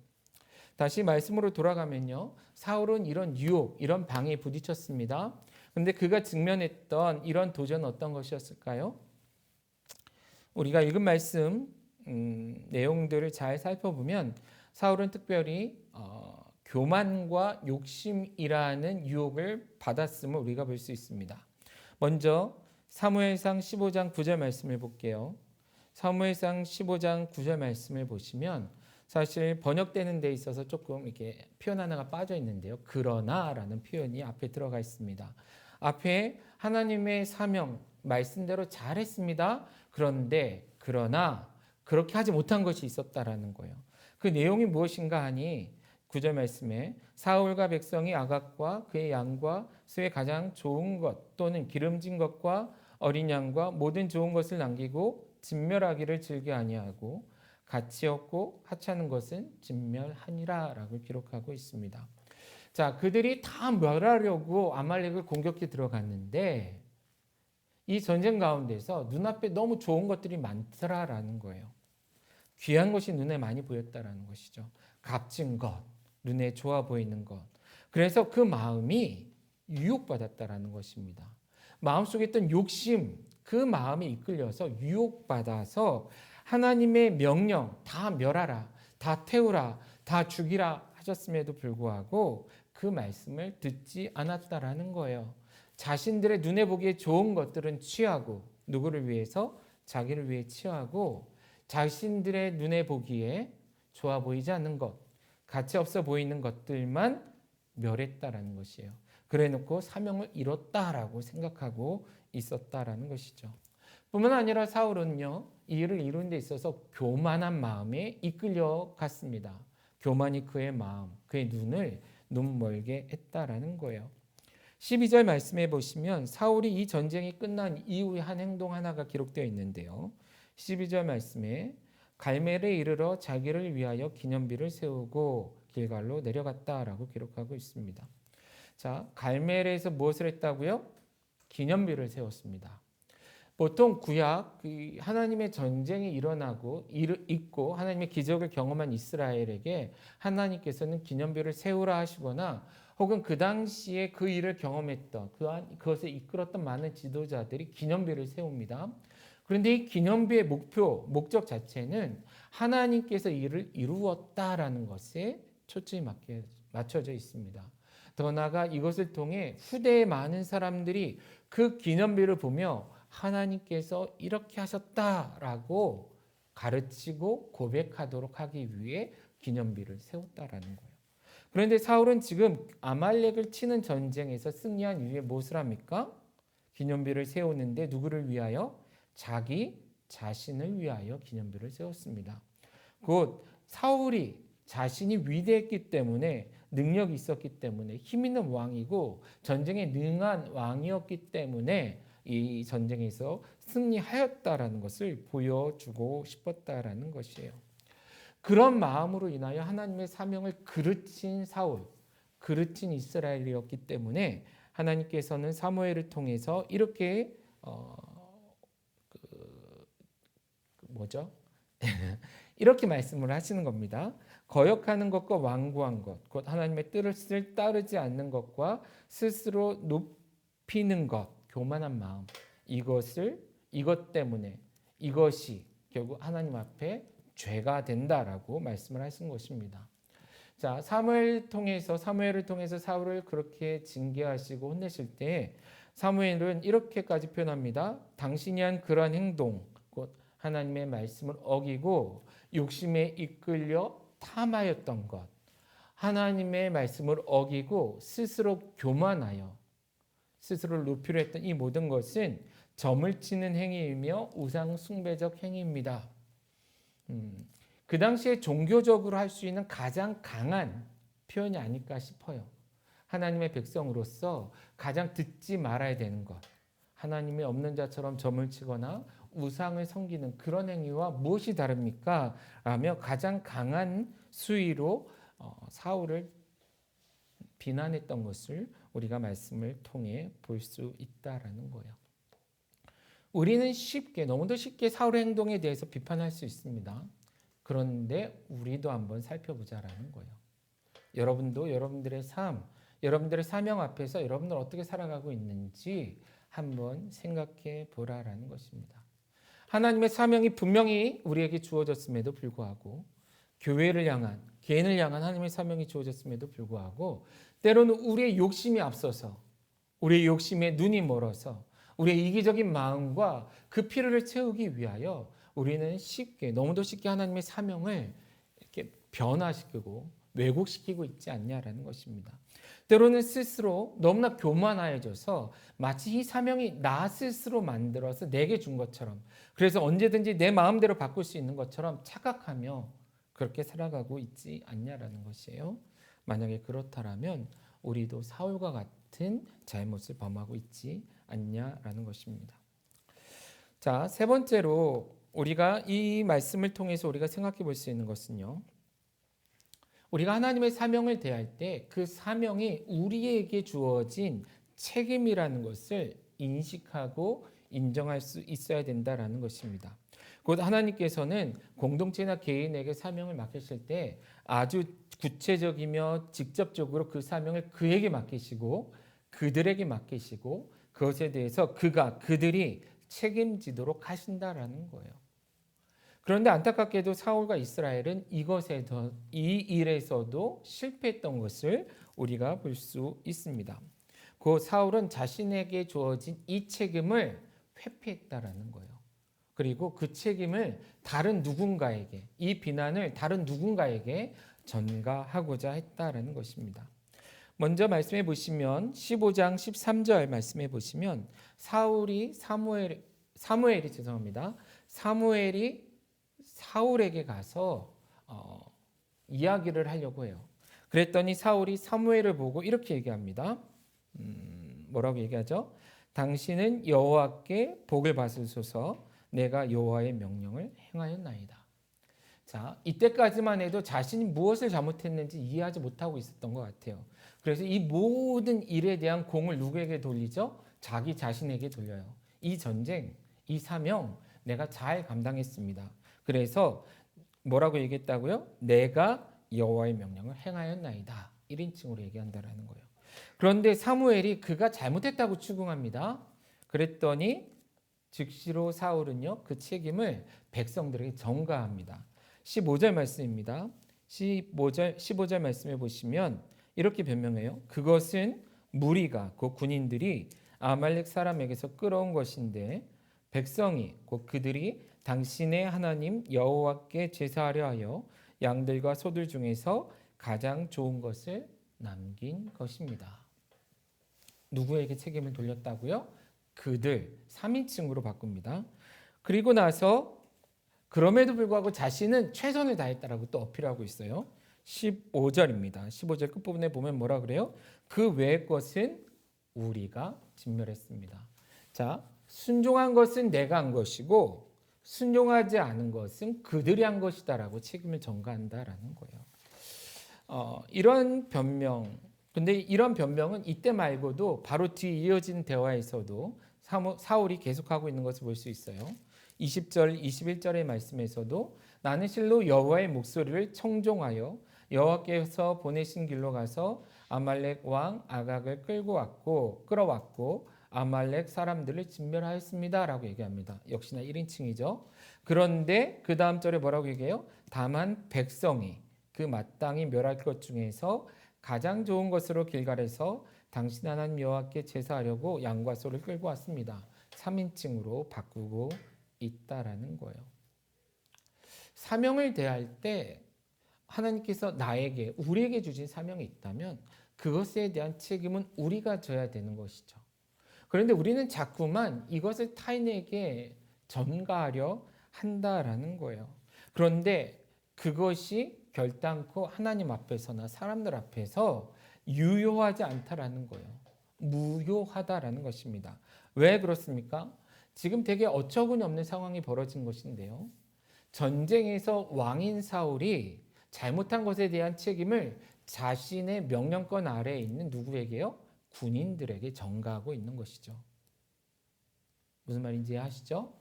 다시 말씀으로 돌아가면요. 사울은 이런 유혹, 이런 방해에 부딪혔습니다. 그런데 그가 직면했던 이런 도전은 어떤 것이었을까요? 우리가 읽은 말씀 내용들을 잘 살펴보면 사울은 특별히 교만과 욕심이라는 유혹을 받았음을 우리가 볼 수 있습니다. 먼저 사무엘상 15장 9절 말씀을 볼게요. 사무엘상 15장 9절 말씀을 보시면 사실 번역되는 데 있어서 조금 이렇게 표현 하나가 빠져 있는데요. 그러나라는 표현이 앞에 들어가 있습니다. 앞에 하나님의 사명 말씀대로 잘했습니다. 그러나 그렇게 하지 못한 것이 있었다라는 거예요. 그 내용이 무엇인가 하니 9절 말씀에 사울과 백성이 아각과 그의 양과 수의 가장 좋은 것 또는 기름진 것과 어린 양과 모든 좋은 것을 남기고 진멸하기를 즐겨 아니하고 가치 없고 하찮은 것은 진멸하니라라고 기록하고 있습니다. 자, 그들이 다 멸하려고 아말렉을 공격해 들어갔는데 이 전쟁 가운데서 눈앞에 너무 좋은 것들이 많더라라는 거예요. 귀한 것이 눈에 많이 보였다라는 것이죠. 값진 것, 눈에 좋아 보이는 것. 그래서 그 마음이 유혹받았다라는 것입니다. 마음속에 있던 욕심, 그 마음에 이끌려서 유혹받아서 하나님의 명령 다 멸하라, 다 태우라, 다 죽이라 하셨음에도 불구하고 그 말씀을 듣지 않았다라는 거예요. 자신들의 눈에 보기에 좋은 것들은 취하고 누구를 위해서? 자기를 위해 취하고 자신들의 눈에 보기에 좋아 보이지 않는 것, 가치 없어 보이는 것들만 멸했다라는 것이에요. 그래놓고 사명을 이뤘다라고 생각하고 있었다라는 것이죠. 뿐만 아니라 사울은요, 이 일을 이루는 데 있어서 교만한 마음에 이끌려 갔습니다. 교만이 그의 마음, 그의 눈을 눈멀게 했다라는 거예요. 12절 말씀해 보시면 사울이 이 전쟁이 끝난 이후에 한 행동 하나가 기록되어 있는데요. 12절 말씀에 갈멜에 이르러 자기를 위하여 기념비를 세우고 길갈로 내려갔다라고 기록하고 있습니다. 자, 갈멜에서 무엇을 했다고요? 기념비를 세웠습니다. 보통 구약 하나님의 전쟁이 일어나고 있고 하나님의 기적을 경험한 이스라엘에게 하나님께서는 기념비를 세우라 하시거나 혹은 그 당시에 그 일을 경험했던 그것을 이끌었던 많은 지도자들이 기념비를 세웁니다. 그런데 이 기념비의 목적 자체는 하나님께서 일을 이루었다라는 것에 초점이 맞춰져 있습니다. 더 나아가 이것을 통해 후대의 많은 사람들이 그 기념비를 보며 하나님께서 이렇게 하셨다라고 가르치고 고백하도록 하기 위해 기념비를 세웠다라는 거예요. 그런데 사울은 지금 아말렉을 치는 전쟁에서 승리한 이후에 무엇을 합니까? 기념비를 세우는데 누구를 위하여? 자기 자신을 위하여 기념비를 세웠습니다. 곧 사울이 자신이 위대했기 때문에, 능력이 있었기 때문에, 힘 있는 왕이고 전쟁에 능한 왕이었기 때문에 이 전쟁에서 승리하였다라는 것을 보여주고 싶었다라는 것이에요. 그런 마음으로 인하여 하나님의 사명을 그르친 사울, 그르친 이스라엘이었기 때문에 하나님께서는 사무엘을 통해서 이렇게 이렇게 말씀을 하시는 겁니다. 거역하는 것과 완고한 것, 곧 하나님의 뜻을 따르지 않는 것과 스스로 높이는 것, 교만한 마음, 이것 때문에 이것이 결국 하나님 앞에 죄가 된다라고 말씀을 하신 것입니다. 자, 사무엘을 통해서 사울을 그렇게 징계하시고 혼내실 때 사무엘은 이렇게까지 표현합니다. 당신이 한 그러한 행동, 곧 하나님의 말씀을 어기고 욕심에 이끌려 탐하였던 것, 하나님의 말씀을 어기고 스스로 교만하여 스스로를 높이려 했던 이 모든 것은 점을 치는 행위이며 우상 숭배적 행위입니다. 그 당시에 종교적으로 할 수 있는 가장 강한 표현이 아닐까 싶어요. 하나님의 백성으로서 가장 듣지 말아야 되는 것, 하나님의 없는 자처럼 점을 치거나 우상을 섬기는 그런 행위와 무엇이 다릅니까? 라며 가장 강한 수위로 사울을 비난했던 것을 우리가 말씀을 통해 볼 수 있다라는 거예요. 우리는 너무도 쉽게 사울의 행동에 대해서 비판할 수 있습니다. 그런데 우리도 한번 살펴보자라는 거예요. 여러분도 여러분들의 삶, 여러분들의 사명 앞에서 여러분들 어떻게 살아가고 있는지 한번 생각해 보라라는 것입니다. 하나님의 사명이 분명히 우리에게 주어졌음에도 불구하고, 교회를 향한, 개인을 향한 하나님의 사명이 주어졌음에도 불구하고 때로는 우리의 욕심이 앞서서, 우리의 욕심에 눈이 멀어서 우리의 이기적인 마음과 그 필요를 채우기 위하여 우리는 너무도 쉽게 하나님의 사명을 이렇게 변화시키고 왜곡시키고 있지 않냐라는 것입니다. 때로는 스스로 너무나 교만해져서 마치 이 사명이 나 스스로 만들어서 내게 준 것처럼, 그래서 언제든지 내 마음대로 바꿀 수 있는 것처럼 착각하며 그렇게 살아가고 있지 않냐라는 것이에요. 만약에 그렇다면 우리도 사울과 같은 잘못을 범하고 있지 않냐라는 것입니다. 자, 세 번째로 우리가 이 말씀을 통해서 우리가 생각해 볼 수 있는 것은요, 우리가 하나님의 사명을 대할 때 그 사명이 우리에게 주어진 책임이라는 것을 인식하고 인정할 수 있어야 된다라는 것입니다. 곧 하나님께서는 공동체나 개인에게 사명을 맡기실 때 아주 구체적이며 직접적으로 그 사명을 그에게 맡기시고 그들에게 맡기시고 그것에 대해서 그들이 책임지도록 하신다라는 거예요. 그런데 안타깝게도 사울과 이스라엘은 이 일에서도 실패했던 것을 우리가 볼 수 있습니다. 그 사울은 자신에게 주어진 이 책임을 회피했다라는 거예요. 그리고 그 책임을 이 비난을 다른 누군가에게 전가하고자 했다라는 것입니다. 먼저 말씀해 보시면 15장 13절 말씀해 보시면 사무엘이 사울에게 가서 이야기를 하려고 해요. 그랬더니 사울이 사무엘을 보고 이렇게 얘기합니다. 뭐라고 얘기하죠? 당신은 여호와께 복을 받으소서, 내가 여호와의 명령을 행하였나이다. 자, 이때까지만 해도 자신이 무엇을 잘못했는지 이해하지 못하고 있었던 것 같아요. 그래서 이 모든 일에 대한 공을 누구에게 돌리죠? 자기 자신에게 돌려요. 이 전쟁, 이 사명 내가 잘 감당했습니다. 그래서 뭐라고 얘기했다고요? 내가 여호와의 명령을 행하였나이다. 1인칭으로 얘기한다라는 거예요. 그런데 사무엘이 그가 잘못했다고 추궁합니다. 그랬더니 즉시로 사울은요, 그 책임을 백성들에게 전가합니다. 15절 말씀입니다. 15절 말씀해 보시면 이렇게 변명해요. 그것은 무리가 곧 군인들이 아말렉 사람에게서 끌어온 것인데 백성이 곧 그들이 당신의 하나님 여호와께 제사하려 하여 양들과 소들 중에서 가장 좋은 것을 남긴 것입니다. 누구에게 책임을 돌렸다고요? 그들 3인칭으로 바꿉니다. 그리고 나서 그럼에도 불구하고 자신은 최선을 다했다라고 또 어필하고 있어요. 15절입니다. 15절 끝부분에 보면 뭐라 그래요? 그 외의 것은 우리가 진멸했습니다. 자, 순종한 것은 내가 한 것이고 순종하지 않은 것은 그들이 한 것이다라고 책임을 전가한다라는 거예요. 이런 변명, 근데 이런 변명은 이때 말고도 바로 뒤 이어진 대화에서도 사울이 계속하고 있는 것을 볼 수 있어요. 20절, 21절의 말씀에서도 나는 실로 여호와의 목소리를 청종하여 여호와께서 보내신 길로 가서 아말렉 왕 아각을 끌어왔고 아말렉 사람들을 진멸하였습니다라고 얘기합니다. 역시나 1인칭이죠. 그런데 그 다음 절에 뭐라고 얘기해요? 다만 백성이 그 마땅히 멸할 것 중에서 가장 좋은 것으로 길갈에서 당신 하나님 여호와께 제사하려고 양과 소를 끌고 왔습니다. 3인칭으로 바꾸고 있다라는 거예요. 사명을 대할 때 하나님께서 우리에게 주신 사명이 있다면 그것에 대한 책임은 우리가 져야 되는 것이죠. 그런데 우리는 자꾸만 이것을 타인에게 전가하려 한다라는 거예요. 그런데 그것이 결단코 하나님 앞에서나 사람들 앞에서 유효하지 않다라는 거예요. 무효하다라는 것입니다. 왜 그렇습니까? 지금 되게 어처구니 없는 상황이 벌어진 것인데요. 전쟁에서 왕인 사울이 잘못한 것에 대한 책임을 자신의 명령권 아래에 있는 누구에게요? 군인들에게 전가하고 있는 것이죠. 무슨 말인지 이해하시죠?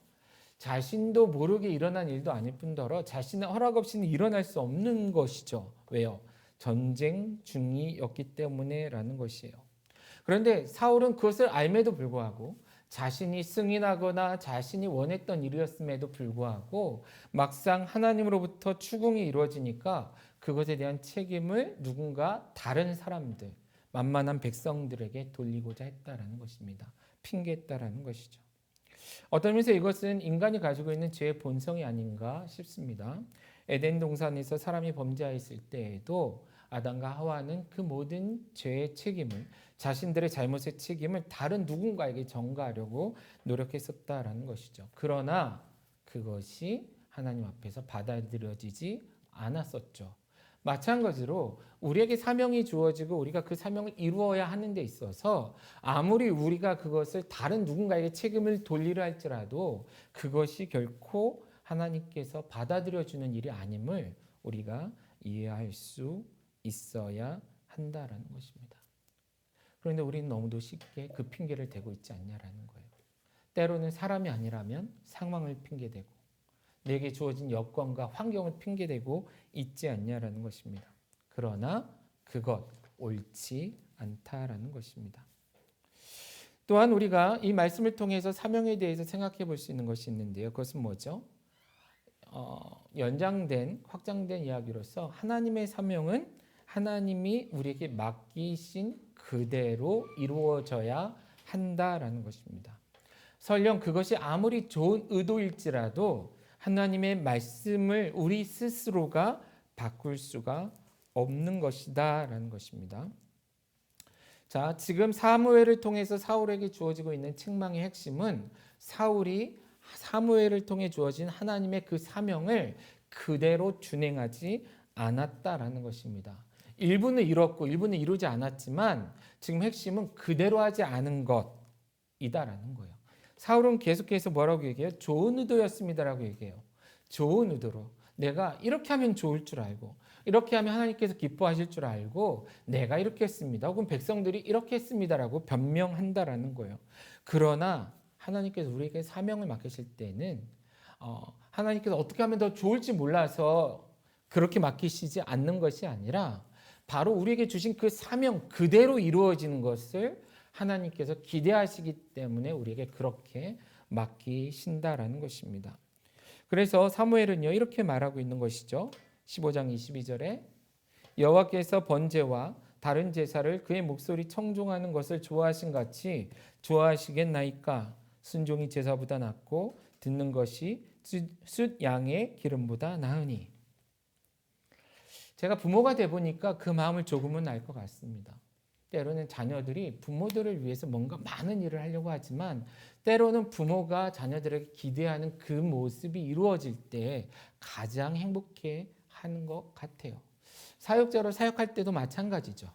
자신도 모르게 일어난 일도 아닐 뿐더러 자신의 허락 없이는 일어날 수 없는 것이죠. 왜요? 전쟁 중이었기 때문에라는 것이에요. 그런데 사울은 그것을 알매도 불구하고 자신이 승인하거나 자신이 원했던 일이었음에도 불구하고 막상 하나님으로부터 추궁이 이루어지니까 그것에 대한 책임을 누군가 다른 사람들, 만만한 백성들에게 돌리고자 했다라는 것입니다. 핑계했다라는 것이죠. 어떤 면에서 이것은 인간이 가지고 있는 죄의 본성이 아닌가 싶습니다. 에덴 동산에서 사람이 범죄하였을 때에도 아담과 하와는 그 모든 죄의 책임을, 자신들의 잘못의 책임을 다른 누군가에게 전가하려고 노력했었다라는 것이죠. 그러나 그것이 하나님 앞에서 받아들여지지 않았었죠. 마찬가지로 우리에게 사명이 주어지고 우리가 그 사명을 이루어야 하는 데 있어서 아무리 우리가 그것을 다른 누군가에게 책임을 돌리려 할지라도 그것이 결코 하나님께서 받아들여주는 일이 아님을 우리가 이해할 수 있어야 한다라는 것입니다. 그런데 우리는 너무도 쉽게 그 핑계를 대고 있지 않냐라는 거예요. 때로는 사람이 아니라면 상황을 핑계대고 내게 주어진 여건과 환경을 핑계대고 있지 않냐라는 것입니다. 그러나 그것 옳지 않다라는 것입니다. 또한 우리가 이 말씀을 통해서 사명에 대해서 생각해 볼 수 있는 것이 있는데요. 그것은 뭐죠? 확장된 이야기로서 하나님의 사명은 하나님이 우리에게 맡기신 그대로 이루어져야 한다라는 것입니다. 설령 그것이 아무리 좋은 의도일지라도 하나님의 말씀을 우리 스스로가 바꿀 수가 없는 것이다라는 것입니다. 자, 지금 사무엘을 통해서 사울에게 주어지고 있는 책망의 핵심은 사울이 사무엘을 통해 주어진 하나님의 그 사명을 그대로 준행하지 않았다라는 것입니다. 일부는 이뤘고 일부는 이루지 않았지만 지금 핵심은 그대로 하지 않은 것이다라는 거예요. 사울은 계속해서 뭐라고 얘기해요? 좋은 의도였습니다라고 얘기해요. 좋은 의도로 내가 이렇게 하면 좋을 줄 알고 이렇게 하면 하나님께서 기뻐하실 줄 알고 내가 이렇게 했습니다. 혹은 백성들이 이렇게 했습니다라고 변명한다라는 거예요. 그러나 하나님께서 우리에게 사명을 맡기실 때는 하나님께서 어떻게 하면 더 좋을지 몰라서 그렇게 맡기시지 않는 것이 아니라 바로 우리에게 주신 그 사명 그대로 이루어지는 것을 하나님께서 기대하시기 때문에 우리에게 그렇게 맡기신다라는 것입니다. 그래서 사무엘은요 이렇게 말하고 있는 것이죠. 15장 22절에 여호와께서 번제와 다른 제사를 그의 목소리 청종하는 것을 좋아하신 같이 좋아하시겠나이까? 순종이 제사보다 낫고 듣는 것이 숫 양의 기름보다 나으니. 제가 부모가 돼 보니까 그 마음을 조금은 알 것 같습니다. 때로는 자녀들이 부모들을 위해서 뭔가 많은 일을 하려고 하지만 때로는 부모가 자녀들에게 기대하는 그 모습이 이루어질 때 가장 행복해 하는 것 같아요. 사역자로 사역할 때도 마찬가지죠.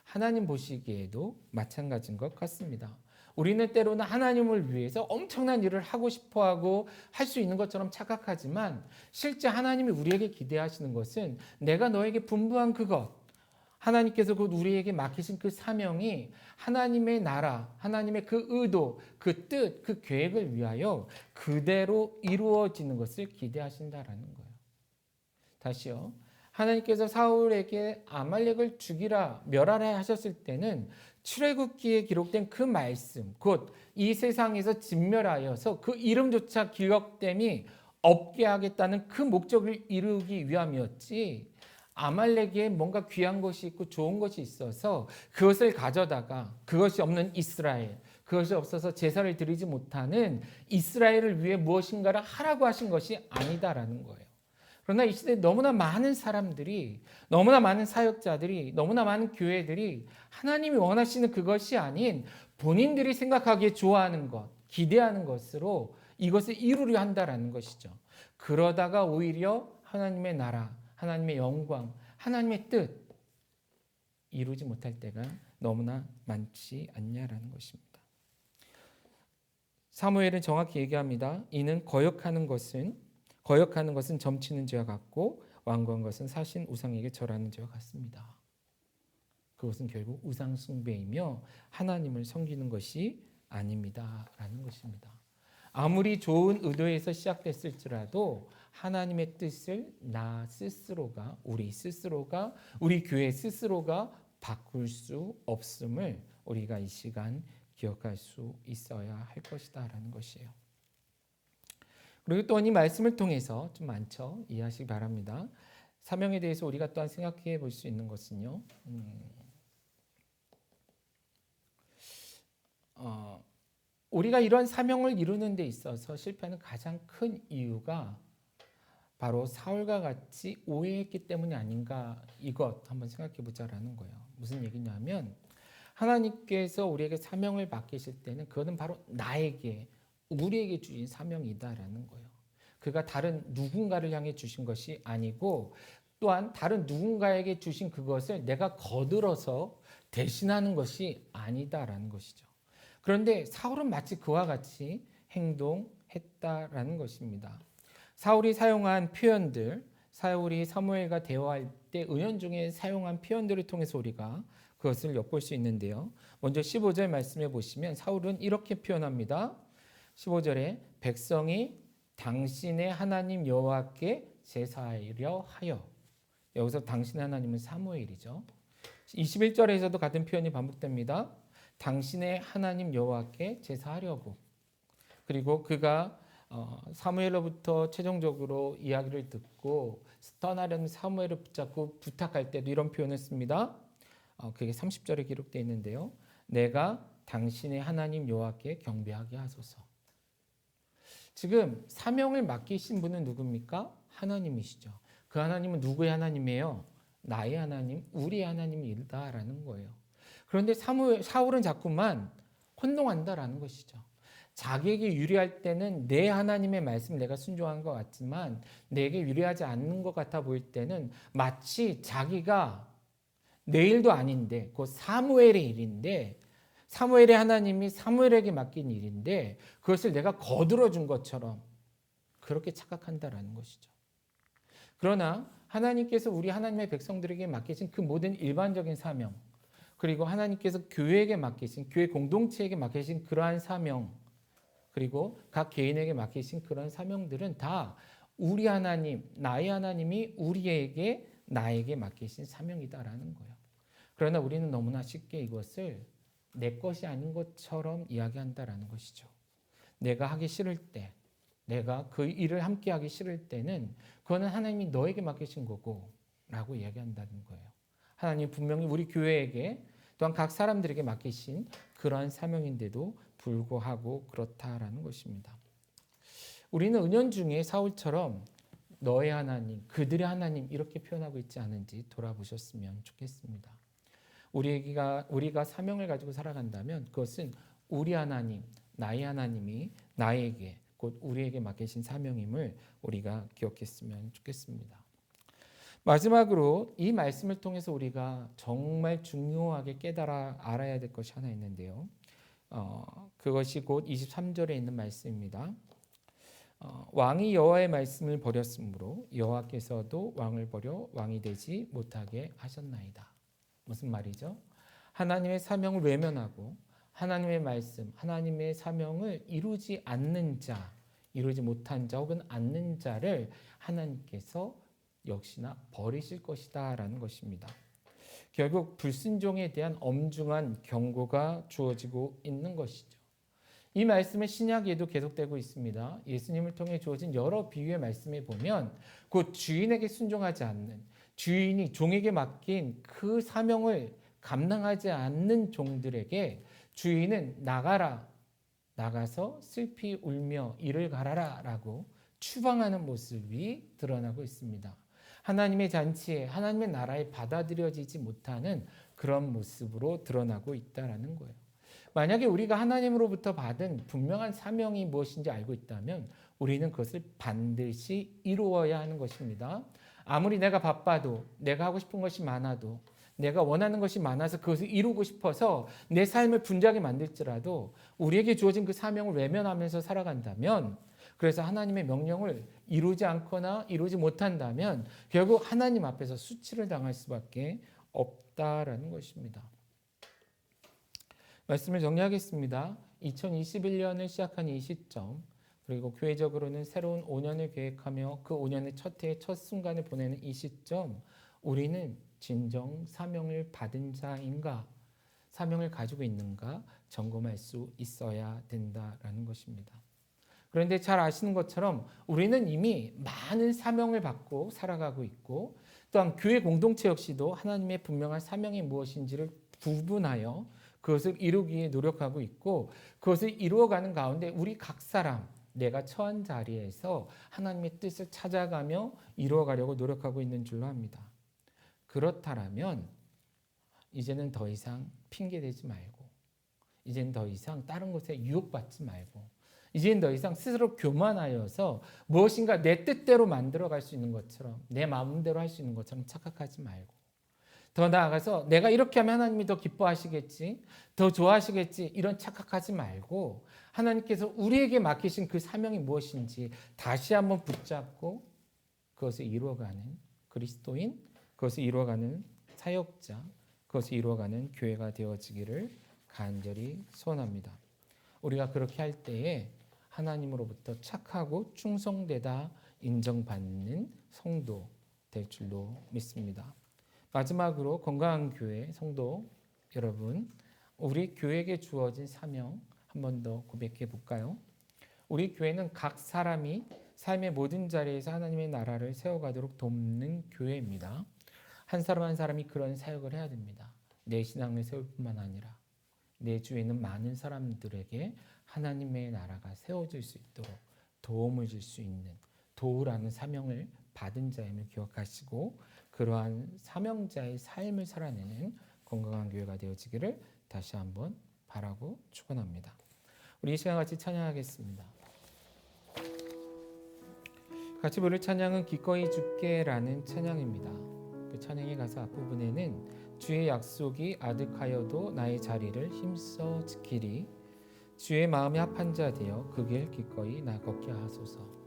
하나님 보시기에도 마찬가지인 것 같습니다. 우리는 때로는 하나님을 위해서 엄청난 일을 하고 싶어하고 할 수 있는 것처럼 착각하지만 실제 하나님이 우리에게 기대하시는 것은 내가 너에게 분부한 그것, 하나님께서 곧 우리에게 맡기신 그 사명이 하나님의 나라, 하나님의 그 의도, 그 뜻, 그 계획을 위하여 그대로 이루어지는 것을 기대하신다라는 거예요. 다시요. 하나님께서 사울에게 아말렉을 죽이라 멸하라 하셨을 때는 출애굽기에 기록된 그 말씀, 곧 이 세상에서 진멸하여서 그 이름조차 기억됨이 없게 하겠다는 그 목적을 이루기 위함이었지, 아말렉에 뭔가 귀한 것이 있고 좋은 것이 있어서 그것을 가져다가 그것이 없는 이스라엘, 그것이 없어서 제사를 드리지 못하는 이스라엘을 위해 무엇인가를 하라고 하신 것이 아니다라는 거예요. 그러나 이 시대에 너무나 많은 사람들이, 너무나 많은 사역자들이, 너무나 많은 교회들이 하나님이 원하시는 그것이 아닌 본인들이 생각하기에 좋아하는 것, 기대하는 것으로 이것을 이루려 한다라는 것이죠. 그러다가 오히려 하나님의 나라, 하나님의 영광, 하나님의 뜻 이루지 못할 때가 너무나 많지 않냐라는 것입니다. 사무엘은 정확히 얘기합니다. 이는 거역하는 것은 점치는 죄와 같고 완고한 것은 사신 우상에게 절하는 죄와 같습니다. 그것은 결국 우상 숭배이며 하나님을 섬기는 것이 아닙니다라는 것입니다. 아무리 좋은 의도에서 시작됐을지라도 하나님의 뜻을 나 스스로가, 우리 교회 스스로가 바꿀 수 없음을 우리가 이 시간 기억할 수 있어야 할 것이다라는 것이에요. 그리고 또한 이 말씀을 통해서 좀 많죠. 이해하시기 바랍니다. 사명에 대해서 우리가 또한 생각해 볼 수 있는 것은요. 우리가 이런 사명을 이루는 데 있어서 실패하는 가장 큰 이유가 바로 사울과 같이 오해했기 때문이 아닌가, 이것 한번 생각해 보자라는 거예요. 무슨 얘기냐면 하나님께서 우리에게 사명을 맡기실 때는 그것은 바로 우리에게 주신 사명이다라는 거예요. 그가 다른 누군가를 향해 주신 것이 아니고 또한 다른 누군가에게 주신 그것을 내가 거들어서 대신하는 것이 아니다라는 것이죠. 그런데 사울은 마치 그와 같이 행동했다라는 것입니다. 사울이 사용한 표현들, 사울이 사무엘과 대화할 때 은연중에 사용한 표현들을 통해서 우리가 그것을 엿볼 수 있는데요. 먼저 15절 말씀해 보시면 사울은 이렇게 표현합니다. 15절에 백성이 당신의 하나님 여호와께 제사하려 하여, 여기서 당신의 하나님은 사무엘이죠. 21절에서도 같은 표현이 반복됩니다. 당신의 하나님 여호와께 제사하려고. 그리고 그가 사무엘로부터 최종적으로 이야기를 듣고 떠나려는 사무엘을 붙잡고 부탁할 때도 이런 표현을 씁니다. 그게 30절에 기록되어 있는데요. 내가 당신의 하나님 여호와께 경배하게 하소서. 지금 사명을 맡기신 분은 누굽니까? 하나님이시죠. 그 하나님은 누구의 하나님이에요? 나의 하나님, 우리의 하나님이다라는 거예요. 그런데 사울은 자꾸만 혼동한다라는 것이죠. 자기에게 유리할 때는 내 하나님의 말씀을 내가 순종한 것 같지만 내게 유리하지 않는 것 같아 보일 때는 마치 자기가 내 일도 아닌데 곧 사무엘의 일인데, 사무엘의 하나님이 사무엘에게 맡긴 일인데 그것을 내가 거들어 준 것처럼 그렇게 착각한다라는 것이죠. 그러나 하나님께서 우리 하나님의 백성들에게 맡기신 그 모든 일반적인 사명, 그리고 하나님께서 교회에게 맡기신, 교회 공동체에게 맡기신 그러한 사명, 그리고 각 개인에게 맡기신 그런 사명들은 다 우리 하나님, 나의 하나님이 나에게 맡기신 사명이다라는 거예요. 그러나 우리는 너무나 쉽게 이것을 내 것이 아닌 것처럼 이야기한다라는 것이죠. 내가 하기 싫을 때, 내가 그 일을 함께 하기 싫을 때는 그거는 하나님이 너에게 맡기신 거고 라고 이야기한다는 거예요. 하나님 분명히 우리 교회에게 또한 각 사람들에게 맡기신 그러한 사명인데도 불구하고 그렇다라는 것입니다. 우리는 은연중에 사울처럼 너의 하나님, 그들의 하나님 이렇게 표현하고 있지 않은지 돌아보셨으면 좋겠습니다. 우리가 사명을 가지고 살아간다면 그것은 우리 하나님, 나의 하나님이 나에게 곧 우리에게 맡기신 사명임을 우리가 기억했으면 좋겠습니다. 마지막으로 이 말씀을 통해서 우리가 정말 중요하게 깨달아 알아야 될 것이 하나 있는데요. 그것이 곧 23절에 있는 말씀입니다. 왕이 여호와의 말씀을 버렸으므로 여호와께서도 왕을 버려 왕이 되지 못하게 하셨나이다. 무슨 말이죠? 하나님의 사명을 외면하고 하나님의 말씀, 하나님의 사명을 이루지 않는 자, 이루지 못한 자 혹은 않는 자를 하나님께서 역시나 버리실 것이다 라는 것입니다. 결국 불순종에 대한 엄중한 경고가 주어지고 있는 것이죠. 이 말씀은 신약에도 계속되고 있습니다. 예수님을 통해 주어진 여러 비유의 말씀에 보면 곧 주인에게 순종하지 않는, 주인이 종에게 맡긴 그 사명을 감당하지 않는 종들에게 주인은 나가서 슬피 울며 이를 갈아라 라고 추방하는 모습이 드러나고 있습니다. 하나님의 잔치에 하나님의 나라에 받아들여지지 못하는 그런 모습으로 드러나고 있다는 거예요. 만약에 우리가 하나님으로부터 받은 분명한 사명이 무엇인지 알고 있다면 우리는 그것을 반드시 이루어야 하는 것입니다. 아무리 내가 바빠도, 내가 하고 싶은 것이 많아도, 내가 원하는 것이 많아서 그것을 이루고 싶어서 내 삶을 분주하게 만들지라도 우리에게 주어진 그 사명을 외면하면서 살아간다면, 그래서 하나님의 명령을 이루지 않거나 이루지 못한다면 결국 하나님 앞에서 수치를 당할 수밖에 없다라는 것입니다. 말씀을 정리하겠습니다. 2021년을 시작한 이 시점, 그리고 교회적으로는 새로운 5년을 계획하며 그 5년의 첫 해의 첫 순간을 보내는 이 시점, 우리는 진정 사명을 받은 자인가, 사명을 가지고 있는가 점검할 수 있어야 된다라는 것입니다. 그런데 잘 아시는 것처럼 우리는 이미 많은 사명을 받고 살아가고 있고, 또한 교회 공동체 역시도 하나님의 분명한 사명이 무엇인지를 구분하여 그것을 이루기에 노력하고 있고, 그것을 이루어가는 가운데 우리 각 사람 내가 처한 자리에서 하나님의 뜻을 찾아가며 이루어가려고 노력하고 있는 줄로 압니다. 그렇다면 이제는 더 이상 핑계대지 말고, 이제는 더 이상 다른 것에 유혹받지 말고, 이제는 더 이상 스스로 교만하여서 무엇인가 내 뜻대로 만들어갈 수 있는 것처럼, 내 마음대로 할 수 있는 것처럼 착각하지 말고, 더 나아가서 내가 이렇게 하면 하나님이 더 기뻐하시겠지, 더 좋아하시겠지, 이런 착각하지 말고 하나님께서 우리에게 맡기신 그 사명이 무엇인지 다시 한번 붙잡고 그것을 이루어가는 그리스도인, 그것을 이루어가는 사역자, 그것을 이루어가는 교회가 되어지기를 간절히 소원합니다. 우리가 그렇게 할 때에 하나님으로부터 착하고 충성되다 인정받는 성도 될 줄로 믿습니다. 마지막으로 건강한 교회 성도 여러분, 우리 교회에게 주어진 사명 한 번 더 고백해 볼까요? 우리 교회는 각 사람이 삶의 모든 자리에서 하나님의 나라를 세워가도록 돕는 교회입니다. 한 사람 한 사람이 그런 사역을 해야 됩니다. 내 신앙을 세울 뿐만 아니라 내 주위에 있는 많은 사람들에게 하나님의 나라가 세워질 수 있도록 도움을 줄 수 있는 도우라는 사명을 받은 자임을 기억하시고, 그러한 사명자의 삶을 살아내는 건강한 교회가 되어지기를 다시 한번 바라고 축원합니다. 우리 이 시간 같이 찬양하겠습니다. 같이 부를 찬양은 기꺼이 죽게라는 찬양입니다. 그 찬양의 가사 앞부분에는 주의 약속이 아득하여도 나의 자리를 힘써 지키리, 주의 마음에 합한 자 되어 그 길 기꺼이 나 걷게 하소서.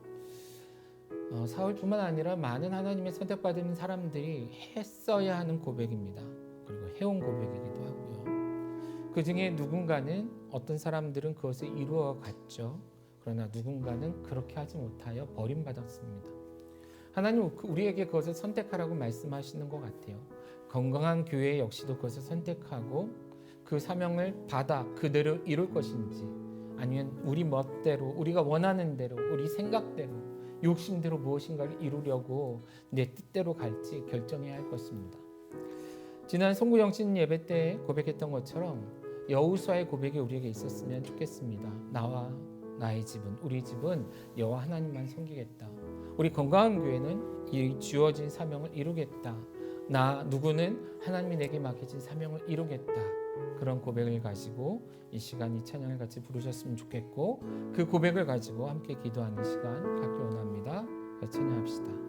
사울뿐만 아니라 많은 하나님의 선택받은 사람들이 했어야 하는 고백입니다. 그리고 해온 고백이기도 하고요. 그 중에 누군가는, 어떤 사람들은 그것을 이루어 갔죠. 그러나 누군가는 그렇게 하지 못하여 버림받았습니다. 하나님 우리에게 그것을 선택하라고 말씀하시는 것 같아요. 건강한 교회 역시도 그것을 선택하고 그 사명을 받아 그대로 이룰 것인지, 아니면 우리 멋대로, 우리가 원하는 대로, 우리 생각대로, 욕심대로 무엇인가를 이루려고 내 뜻대로 갈지 결정해야 할 것입니다. 지난 송구영신 예배 때 고백했던 것처럼 여호수아의 고백이 우리에게 있었으면 좋겠습니다. 나와 나의 집은, 우리 집은 여호와 하나님만 섬기겠다. 우리 건강한 교회는 이 주어진 사명을 이루겠다. 나 누구는 하나님이 내게 맡겨진 사명을 이루겠다. 그런 고백을 가지고 이 시간 이 찬양을 같이 부르셨으면 좋겠고, 그 고백을 가지고 함께 기도하는 시간 갖기 원합니다. 같이 찬양합시다.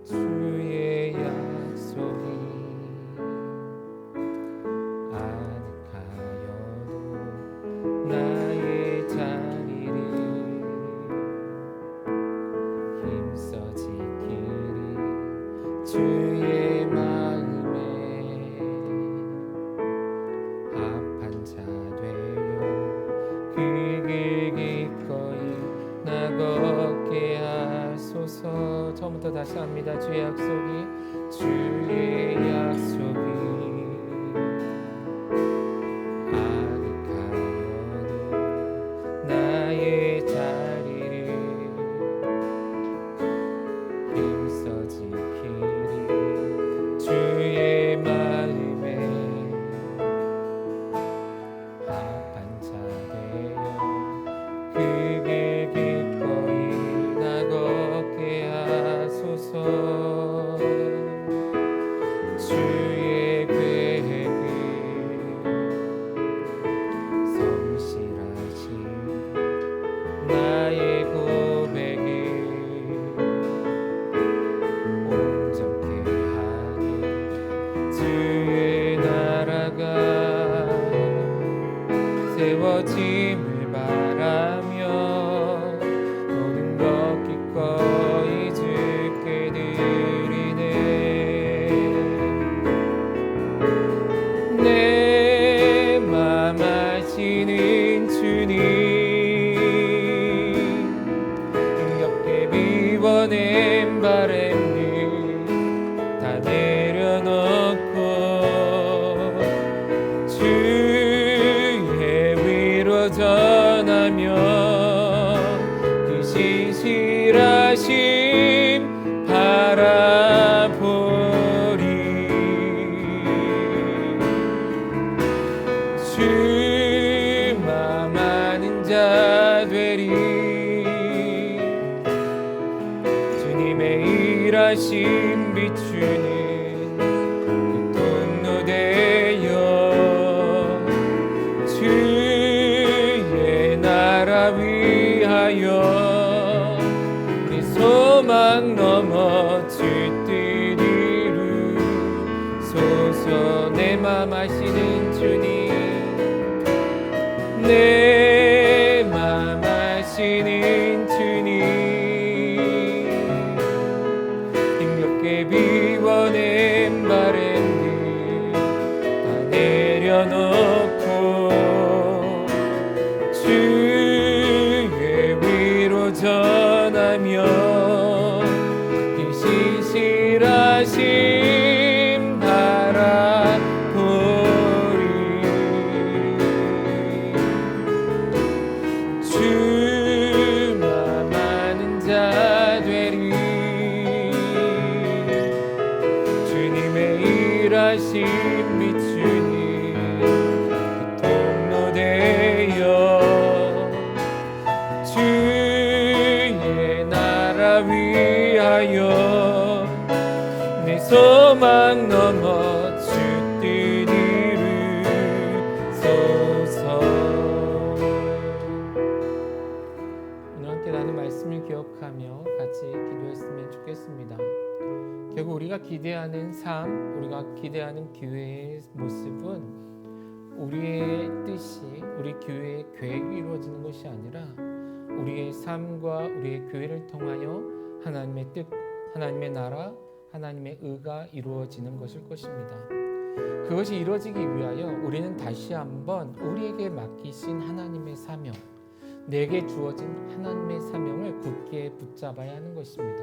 주의 약속이 아득하여도 나의 자리를 힘써 지키리. 주의 마음에 합한 자 되어 그 길 기꺼이 나 걷게 하소서. 처음부터 다시 합니다. 주의 약속이 아득하여도 나의 자리를 힘써 지키리. 주의 마음에 합한 자 되어 그 길 기꺼이 나 걷게 하소서. 주의 계획을 성실하신 나의 고백을 온전케 하게. 주의 나라가 세워짐을 바라며 모든 것 기꺼이 주께 드리네. 내 맘 아시는 주님, 힘겹게 비워낸 바램을 다 내려놓고 주의 위로 전하며 그 신실하심 바라보리. 주만 아는 자 되리. 주님의 일하심 비추는 그 통로 되어 주의 나라 위하여 내 소망 넘어 주 뜻 이루소서. 내 맘 아시는 주님, 내 맘 아시는 주님, 힘겹게 비워낸 바램을 다 내려놓고 주의 위로 전하며 이 신실하심 바라보리. 주만 아는 자 되리. 주님의 일하심 비추니 그 통로 되어 주의 나라 위하여 내 소망 넘어 주 뜻 이루소서. 오늘 함께 나눈 말씀을 기억하며 같이 기도했으면 좋겠습니다. 결국 우리가 기대하는 삶, 우리가 기대하는 교회의 모습은 우리의 뜻이, 우리 교회의 계획이 이루어지는 것이 아니라 우리의 삶과 우리의 교회를 통하여 하나님의 뜻, 하나님의 나라, 하나님의 의가 이루어지는 것일 것입니다. 그것이 이루어지기 위하여 우리는 다시 한번 우리에게 맡기신 하나님의 사명, 내게 주어진 하나님의 사명을 굳게 붙잡아야 하는 것입니다.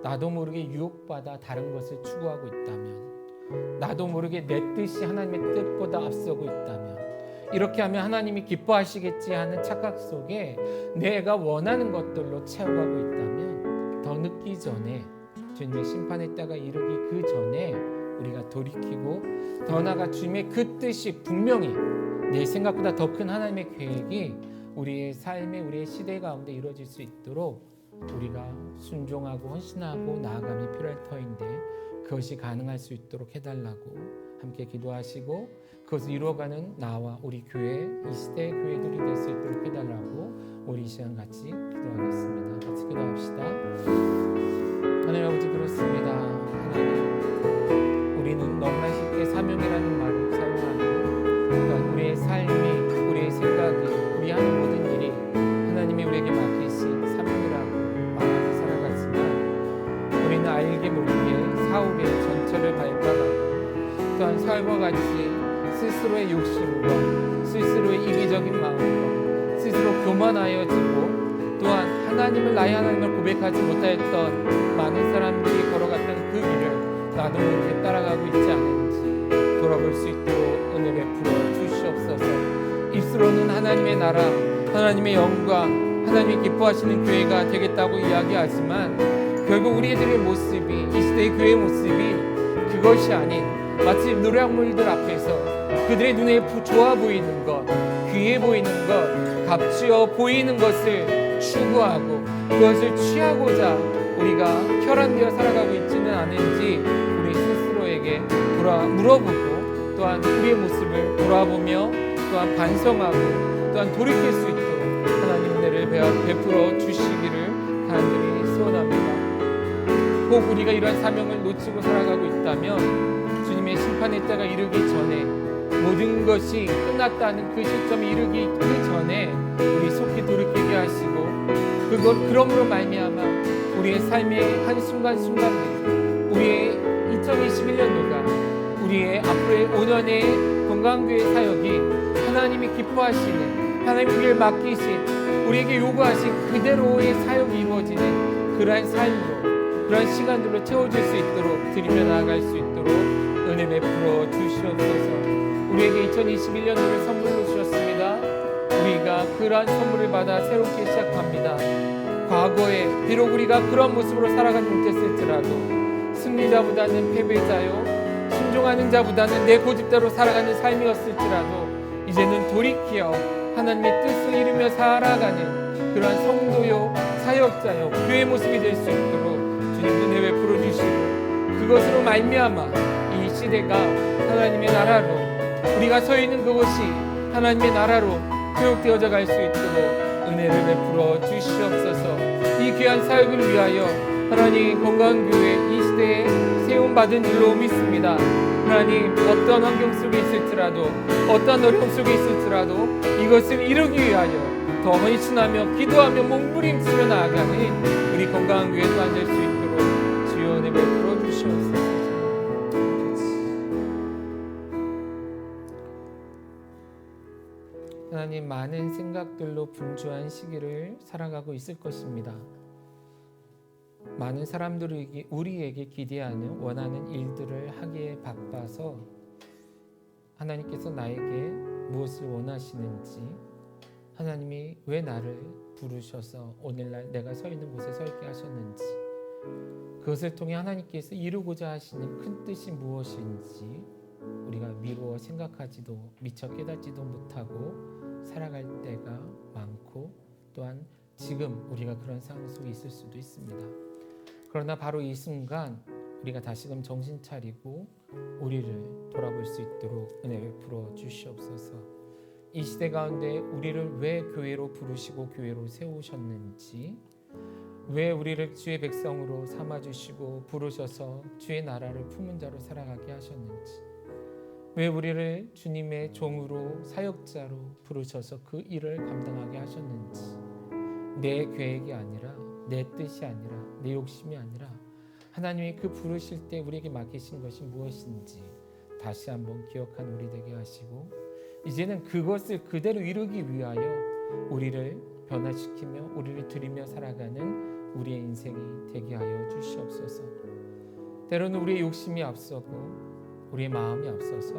나도 모르게 유혹받아 다른 것을 추구하고 있다면, 나도 모르게 내 뜻이 하나님의 뜻보다 앞서고 있다면, 이렇게 하면 하나님이 기뻐하시겠지 하는 착각 속에 내가 원하는 것들로 채워가고 있다면 더 더 늦기 전에, 주님의 심판의 때가 이르기 그 전에 우리가 돌이키고 더 나아가 주님의 그 뜻이 분명히 내 생각보다 더 큰 하나님의 계획이 우리의 삶에, 우리의 시대 가운데 이루어질 수 있도록 우리가 순종하고 헌신하고 나아감이 필요할 터인데, 그것이 가능할 수 있도록 해달라고 함께 기도하시고, 그것을 이루어가는 나와 우리 교회, 이 시대의 교회들이 될 수 있도록 해달라고 우리 이 시간 같이 기도하겠습니다. 같이 기도합시다. 하나님 아버지, 그렇습니다. 하나님, 우리는 너무나 쉽게 사명이라는 말을 사용하고, 그러니까 우리의 삶이, 우리의 생각이, 우리 하는 모든 일이 하나님이 우리에게 맡기신 사명이라고 말하며 살아갔지만, 우리는 알게 모르게 사울의 전철을 밟아가고, 또한 사울과 같이 스스로의 욕심과 스스로의 이기적인 마음과 스스로 교만하여지고, 또한 하나님을, 나의 하나님을 고백하지 못하였던 많은 사람들이 걸어갔던 그 길을 나도 모르게 따라가고 있지 않은지 돌아볼 수 있도록 은혜 베풀어 주시옵소서. 입술로는 하나님의 나라, 하나님의 영광, 하나님이 기뻐하시는 교회가 되겠다고 이야기하지만, 결국 우리들의 모습이, 이 시대의 교회의 모습이 그것이 아닌, 마치 노량물들 앞에서 그들의 눈에 좋아 보이는 것, 귀해 보이는 것, 값지어 보이는 것을 추구하고 그것을 취하고자 우리가 혈안되어 살아가고 있지는 않은지 우리 스스로에게 물어보고, 또한 우리의 모습을 돌아보며 또한 반성하고 또한 돌이킬 수 있도록 하나님 은혜를 베풀어 주시기를 간절히 소원합니다. 혹 우리가 이러한 사명을 놓치고 살아가고 있다면, 주님의 심판의 때가 이르기 전에, 모든 것이 끝났다는 그 시점이 이르기 그 전에 우리 속히 돌이키게 하시고, 그러므로 말미암아 우리의 삶의 한순간순간들, 우리의 2021년도가, 우리의 앞으로의 5년의 건강교회 사역이 하나님이 기뻐하시는, 하나님이 우리를 맡기신, 우리에게 요구하신 그대로의 사역이 이루어지는 그러한 삶으로, 그런 시간들로 채워질 수 있도록, 드리며 나아갈 수 있도록 은혜 베풀어 주시옵소서. 우리에게 2021년도를 선물로 주셨습니다. 우리가 그러한 선물을 받아 새롭게 시작합니다. 과거에 비록 우리가 그런 모습으로 살아가지 못했을지라도, 승리자보다는 패배자요, 순종하는 자보다는 내 고집대로 살아가는 삶이었을지라도, 이제는 돌이키어 하나님의 뜻을 이루며 살아가는 그러한 성도요, 사역자요, 교회 모습이 될 수 있도록 주님 은혜 베풀어 주시고, 그것으로 말미암아 이 시대가 하나님의 나라로, 우리가 서 있는 그곳이 하나님의 나라로 교육되어져 갈 수 있도록 은혜를 베풀어 주시옵소서. 이 귀한 사역을 위하여 하나님 건강교회 이 시대에 세움받은 줄로 믿습니다. 하나님, 어떤 환경 속에 있을지라도, 어떤 어려움 속에 있을지라도 이것을 이루기 위하여 더 헌신하며 기도하며 몸부림치며 나아가는 우리 건강한 교회 또한 될 수 있도록 주여 은혜 베풀어 주시옵소서. 하나님, 많은 생각들로 분주한 시기를 살아가고 있을 것입니다. 많은 사람들이 우리에게 기대하는, 원하는 일들을 하기에 바빠서 하나님께서 나에게 무엇을 원하시는지, 하나님이 왜 나를 부르셔서 오늘날 내가 서 있는 곳에 서 있게 하셨는지, 그것을 통해 하나님께서 이루고자 하시는 큰 뜻이 무엇인지 우리가 미루어 생각하지도 미처 깨닫지도 못하고 살아갈 때가 많고, 또한 지금 우리가 그런 상황 속에 있을 수도 있습니다. 그러나 바로 이 순간 우리가 다시금 정신 차리고 우리를 돌아볼 수 있도록 은혜 베풀어 주시옵소서. 이 시대 가운데 우리를 왜 교회로 부르시고 교회로 세우셨는지, 왜 우리를 주의 백성으로 삼아주시고 부르셔서 주의 나라를 품은 자로 살아가게 하셨는지, 왜 우리를 주님의 종으로 사역자로 부르셔서 그 일을 감당하게 하셨는지, 내 계획이 아니라, 내 뜻이 아니라, 내 욕심이 아니라 하나님이 그 부르실 때 우리에게 맡기신 것이 무엇인지 다시 한번 기억한 우리 되게 하시고, 이제는 그것을 그대로 이루기 위하여 우리를 변화시키며 우리를 드리며 살아가는 우리의 인생이 되게 하여 주시옵소서. 때로는 우리의 욕심이 앞서고 우리의 마음이 앞서서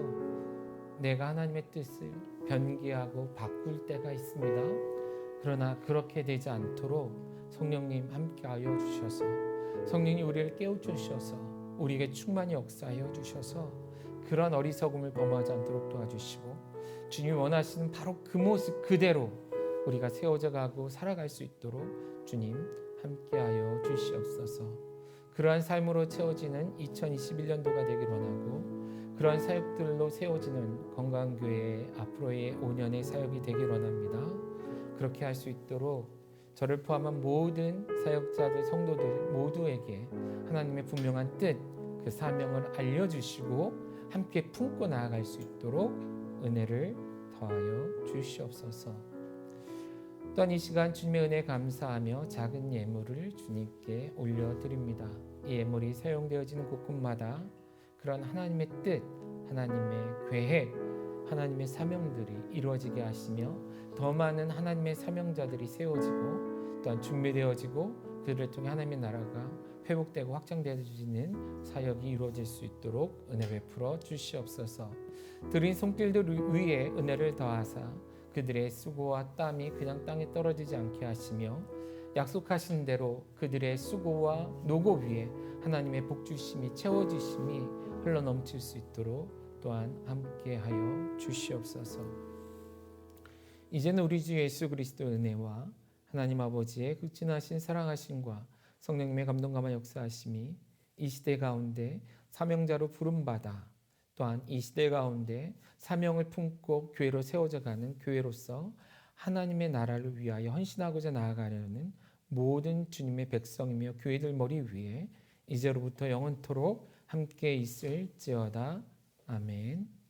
내가 하나님의 뜻을 변기하고 바꿀 때가 있습니다. 그러나 그렇게 되지 않도록 성령님 함께하여 주셔서 성령님 우리를 깨우쳐주셔서 우리에게 충만히 역사하여 주셔서 그런 어리석음을 범하지 않도록 도와주시고 주님이 원하시는 바로 그 모습 그대로 우리가 세워져 가고 살아갈 수 있도록 주님 함께하여 주시옵소서. 그러한 삶으로 채워지는 2021년도가 되길 원하고 그러한 사역들로 세워지는 건강교회의 앞으로의 5년의 사역이 되길 원합니다. 그렇게 할 수 있도록 저를 포함한 모든 사역자들, 성도들 모두에게 하나님의 분명한 뜻, 그 사명을 알려주시고 함께 품고 나아갈 수 있도록 은혜를 더하여 주시옵소서. 또한 이 시간 주님의 은혜에 감사하며 작은 예물을 주님께 올려드립니다. 이 예물이 사용되어지는 곳곳마다 그런 하나님의 뜻, 하나님의 계획, 하나님의 사명들이 이루어지게 하시며 더 많은 하나님의 사명자들이 세워지고 또한 준비되어지고 그들을 통해 하나님의 나라가 회복되고 확장되어지는 사역이 이루어질 수 있도록 은혜 베풀어 주시옵소서. 드린 손길들 위에 은혜를 더하사 그들의 수고와 땀이 그냥 땅에 떨어지지 않게 하시며 약속하신 대로 그들의 수고와 노고 위에 하나님의 복주심이 채워주심이 흘러넘칠 수 있도록 또한 함께하여 주시옵소서. 이제는 우리 주 예수 그리스도의 은혜와 하나님 아버지의 극진하신 사랑하심과 성령님의 감동감화 역사하심이 이 시대 가운데 사명자로 부름받아 또한 이 시대 가운데 사명을 품고 교회로 세워져가는 교회로서 하나님의 나라를 위하여 헌신하고자 나아가려는 모든 주님의 백성이며 교회들 머리 위에 이제로부터 영원토록 함께 있을지어다. 아멘.